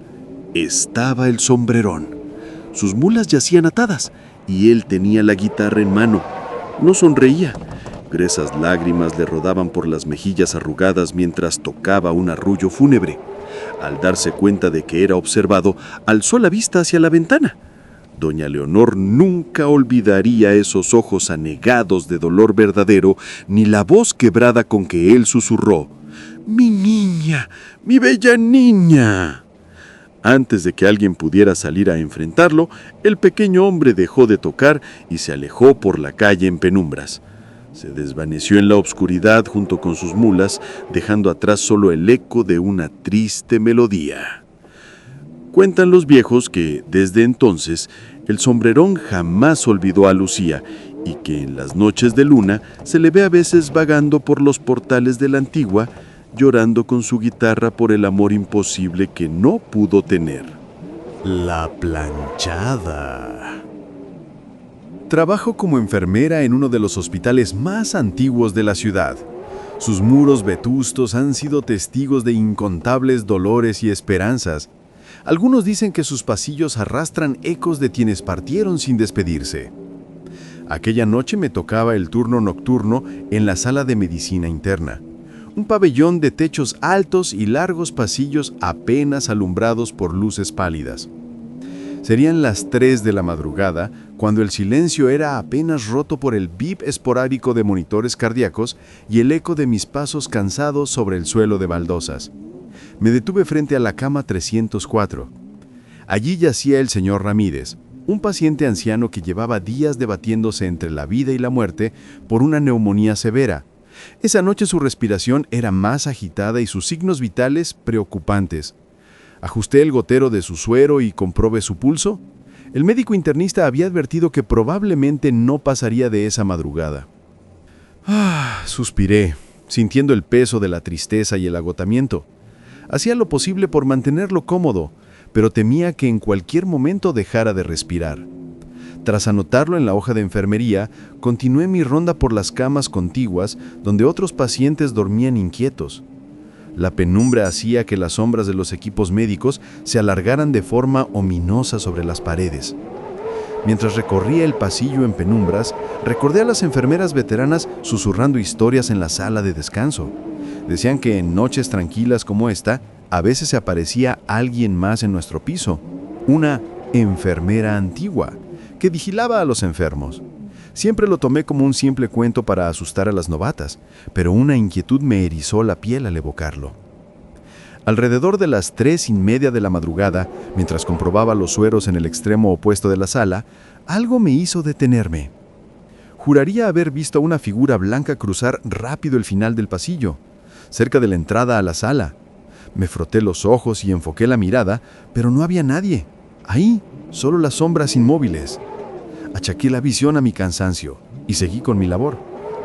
Speaker 1: estaba el sombrerón. Sus mulas yacían atadas y él tenía la guitarra en mano. No sonreía. Gruesas lágrimas le rodaban por las mejillas arrugadas mientras tocaba un arrullo fúnebre. Al darse cuenta de que era observado, alzó la vista hacia la ventana. Doña Leonor nunca olvidaría esos ojos anegados de dolor verdadero, ni la voz quebrada con que él susurró: «¡Mi niña! ¡Mi bella niña!». Antes de que alguien pudiera salir a enfrentarlo, el pequeño hombre dejó de tocar y se alejó por la calle en penumbras. Se desvaneció en la oscuridad junto con sus mulas, dejando atrás solo el eco de una triste melodía. Cuentan los viejos que, desde entonces, el sombrerón jamás olvidó a Lucía y que en las noches de luna se le ve a veces vagando por los portales de la Antigua, llorando con su guitarra por el amor imposible que no pudo tener.
Speaker 2: La planchada. Trabajo como enfermera en uno de los hospitales más antiguos de la ciudad. Sus muros vetustos han sido testigos de incontables dolores y esperanzas. Algunos dicen que sus pasillos arrastran ecos de quienes partieron sin despedirse. Aquella noche me tocaba el turno nocturno en la sala de medicina interna. Un pabellón de techos altos y largos pasillos apenas alumbrados por luces pálidas. Serían las 3 de la madrugada cuando el silencio era apenas roto por el bip esporádico de monitores cardíacos y el eco de mis pasos cansados sobre el suelo de baldosas. Me detuve frente a la cama 304. Allí yacía el señor Ramírez, un paciente anciano que llevaba días debatiéndose entre la vida y la muerte por una neumonía severa. Esa noche su respiración era más agitada y sus signos vitales preocupantes. Ajusté el gotero de su suero y comprobé su pulso. El médico internista había advertido que probablemente no pasaría de esa madrugada. Suspiré, sintiendo el peso de la tristeza y el agotamiento. Hacía lo posible por mantenerlo cómodo, pero temía que en cualquier momento dejara de respirar. Tras anotarlo en la hoja de enfermería, continué mi ronda por las camas contiguas donde otros pacientes dormían inquietos. La penumbra hacía que las sombras de los equipos médicos se alargaran de forma ominosa sobre las paredes. Mientras recorría el pasillo en penumbras, recordé a las enfermeras veteranas susurrando historias en la sala de descanso. Decían que en noches tranquilas como esta, a veces se aparecía alguien más en nuestro piso, una enfermera antigua, que vigilaba a los enfermos. Siempre lo tomé como un simple cuento para asustar a las novatas, pero una inquietud me erizó la piel al evocarlo. Alrededor de las 3:30 de la madrugada, mientras comprobaba los sueros en el extremo opuesto de la sala, algo me hizo detenerme. Juraría haber visto una figura blanca cruzar rápido el final del pasillo, cerca de la entrada a la sala. Me froté los ojos y enfoqué la mirada, pero no había nadie. Ahí, solo las sombras inmóviles. Achaqué la visión a mi cansancio y seguí con mi labor,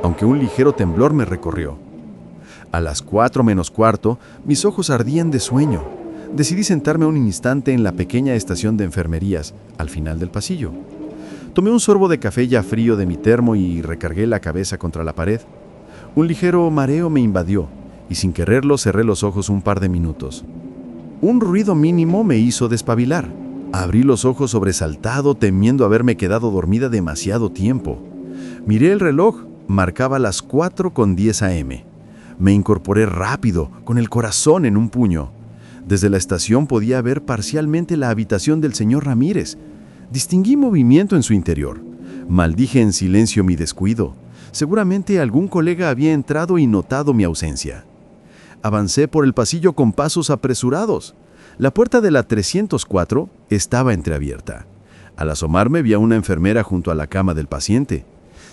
Speaker 2: aunque un ligero temblor me recorrió. A las 4 menos cuarto, mis ojos ardían de sueño. Decidí sentarme un instante en la pequeña estación de enfermerías, al final del pasillo. Tomé un sorbo de café ya frío de mi termo y recargué la cabeza contra la pared. Un ligero mareo me invadió y sin quererlo cerré los ojos un par de minutos. Un ruido mínimo me hizo despabilar. Abrí los ojos sobresaltado, temiendo haberme quedado dormida demasiado tiempo. Miré el reloj, marcaba las 4:10 a.m. Me incorporé rápido, con el corazón en un puño. Desde la estación podía ver parcialmente la habitación del señor Ramírez. Distinguí movimiento en su interior. Maldije en silencio mi descuido. Seguramente algún colega había entrado y notado mi ausencia. Avancé por el pasillo con pasos apresurados. La puerta de la 304 estaba entreabierta. Al asomarme vi a una enfermera junto a la cama del paciente.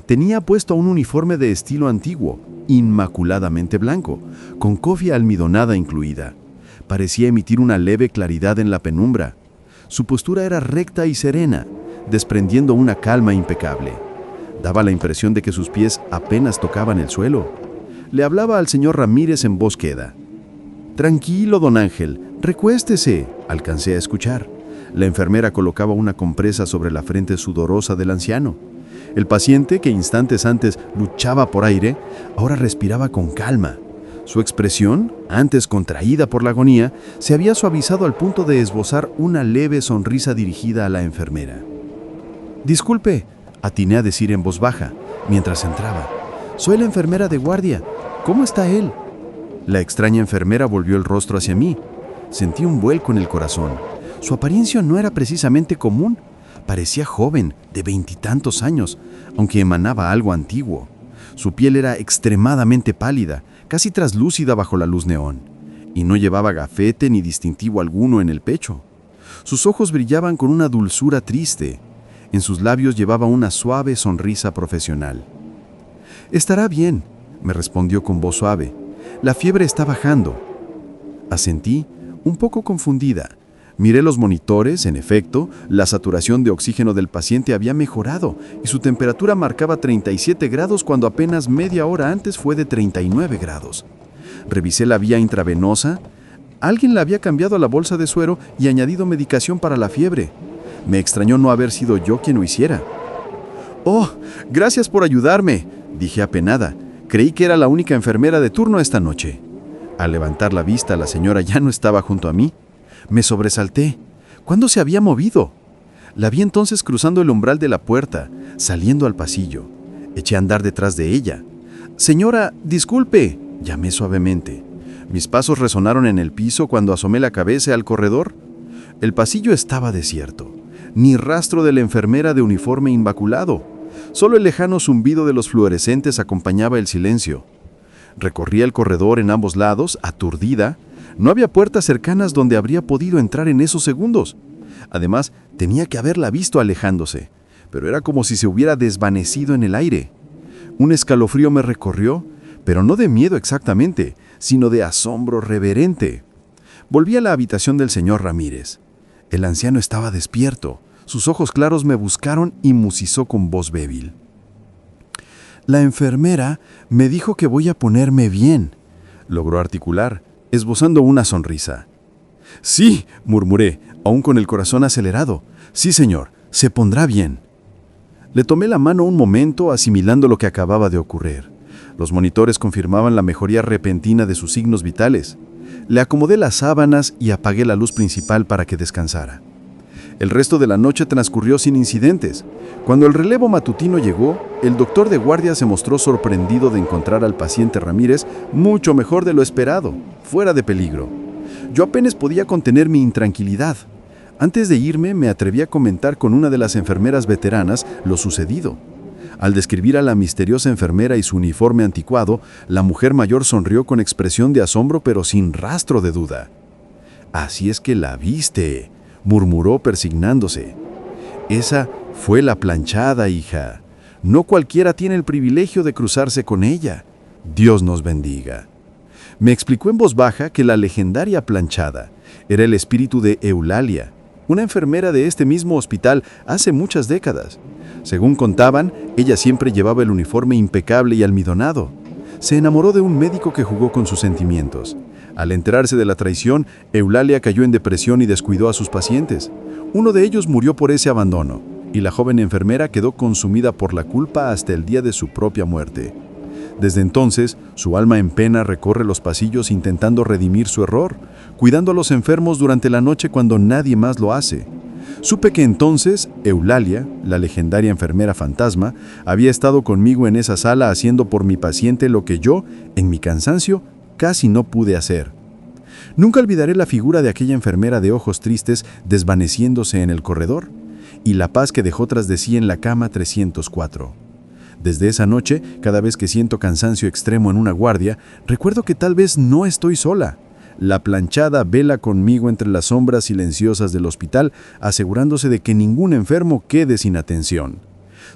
Speaker 3: Tenía puesto un uniforme de estilo antiguo, inmaculadamente blanco, con cofia almidonada incluida. Parecía emitir una leve claridad en la penumbra. Su postura era recta y serena, desprendiendo una calma impecable. Daba la impresión de que sus pies apenas tocaban el suelo. Le hablaba al señor Ramírez en voz queda. «Tranquilo, don Ángel, recuéstese», alcancé a escuchar. La enfermera colocaba una compresa sobre la frente sudorosa del anciano. El paciente, que instantes antes luchaba por aire, ahora respiraba con calma. Su expresión, antes contraída por la agonía, se había suavizado al punto de esbozar una leve sonrisa dirigida a la enfermera. «Disculpe», atiné a decir en voz baja, mientras entraba. «Soy la enfermera de guardia. ¿Cómo está él?» La extraña enfermera volvió el rostro hacia mí. Sentí un vuelco en el corazón. Su apariencia no era precisamente común. Parecía joven, de 20 y tantos años, aunque emanaba algo antiguo. Su piel era extremadamente pálida, casi traslúcida bajo la luz neón, y no llevaba gafete ni distintivo alguno en el pecho. Sus ojos brillaban con una dulzura triste. En sus labios llevaba una suave sonrisa profesional. «Estará bien», me respondió con voz suave. «La fiebre está bajando». Asentí, un poco confundida. Miré los monitores, en efecto, la saturación de oxígeno del paciente había mejorado y su temperatura marcaba 37 grados cuando apenas media hora antes fue de 39 grados. Revisé la vía intravenosa. Alguien le había cambiado la bolsa de suero y añadido medicación para la fiebre. Me extrañó no haber sido yo quien lo hiciera. «Oh, gracias por ayudarme», dije apenada. Creí que era la única enfermera de turno esta noche. Al levantar la vista, la señora ya no estaba junto a mí. Me sobresalté. ¿Cuándo se había movido? La vi entonces cruzando el umbral de la puerta, saliendo al pasillo. Eché a andar detrás de ella. «Señora, disculpe», llamé suavemente. Mis pasos resonaron en el piso cuando asomé la cabeza al corredor. El pasillo estaba desierto. Ni rastro de la enfermera de uniforme inmaculado. Solo el lejano zumbido de los fluorescentes acompañaba el silencio. Recorría el corredor en ambos lados, aturdida. No había puertas cercanas donde habría podido entrar en esos segundos. Además, tenía que haberla visto alejándose, pero era como si se hubiera desvanecido en el aire. Un escalofrío me recorrió, pero no de miedo exactamente, sino de asombro reverente. Volví a la habitación del señor Ramírez. El anciano estaba despierto. Sus ojos claros me buscaron y musitó con voz débil. «La enfermera me dijo que voy a ponerme bien», logró articular, esbozando una sonrisa. «Sí», murmuré, aún con el corazón acelerado. «Sí, señor, se pondrá bien». Le tomé la mano un momento, asimilando lo que acababa de ocurrir. Los monitores confirmaban la mejoría repentina de sus signos vitales. Le acomodé las sábanas y apagué la luz principal para que descansara. El resto de la noche transcurrió sin incidentes. Cuando el relevo matutino llegó, el doctor de guardia se mostró sorprendido de encontrar al paciente Ramírez mucho mejor de lo esperado, fuera de peligro. Yo apenas podía contener mi intranquilidad. Antes de irme, me atreví a comentar con una de las enfermeras veteranas lo sucedido. Al describir a la misteriosa enfermera y su uniforme anticuado, la mujer mayor sonrió con expresión de asombro pero sin rastro de duda. «Así es que la viste», murmuró persignándose. «Esa fue la planchada, hija. No cualquiera tiene el privilegio de cruzarse con ella. Dios nos bendiga». Me explicó en voz baja que la legendaria planchada era el espíritu de Eulalia, una enfermera de este mismo hospital hace muchas décadas. Según contaban, ella siempre llevaba el uniforme impecable y almidonado. Se enamoró de un médico que jugó con sus sentimientos. Al enterarse de la traición, Eulalia cayó en depresión y descuidó a sus pacientes. Uno de ellos murió por ese abandono, y la joven enfermera quedó consumida por la culpa hasta el día de su propia muerte. Desde entonces, su alma en pena recorre los pasillos intentando redimir su error, cuidando a los enfermos durante la noche cuando nadie más lo hace. Supe que entonces Eulalia, la legendaria enfermera fantasma, había estado conmigo en esa sala haciendo por mi paciente lo que yo, en mi cansancio, casi no pude hacer. Nunca olvidaré la figura de aquella enfermera de ojos tristes desvaneciéndose en el corredor y la paz que dejó tras de sí en la cama 304. Desde esa noche, cada vez que siento cansancio extremo en una guardia, recuerdo que tal vez no estoy sola. La planchada vela conmigo entre las sombras silenciosas del hospital, asegurándose de que ningún enfermo quede sin atención.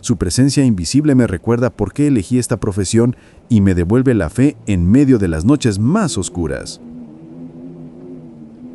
Speaker 3: Su presencia invisible me recuerda por qué elegí esta profesión y me devuelve la fe en medio de las noches más oscuras.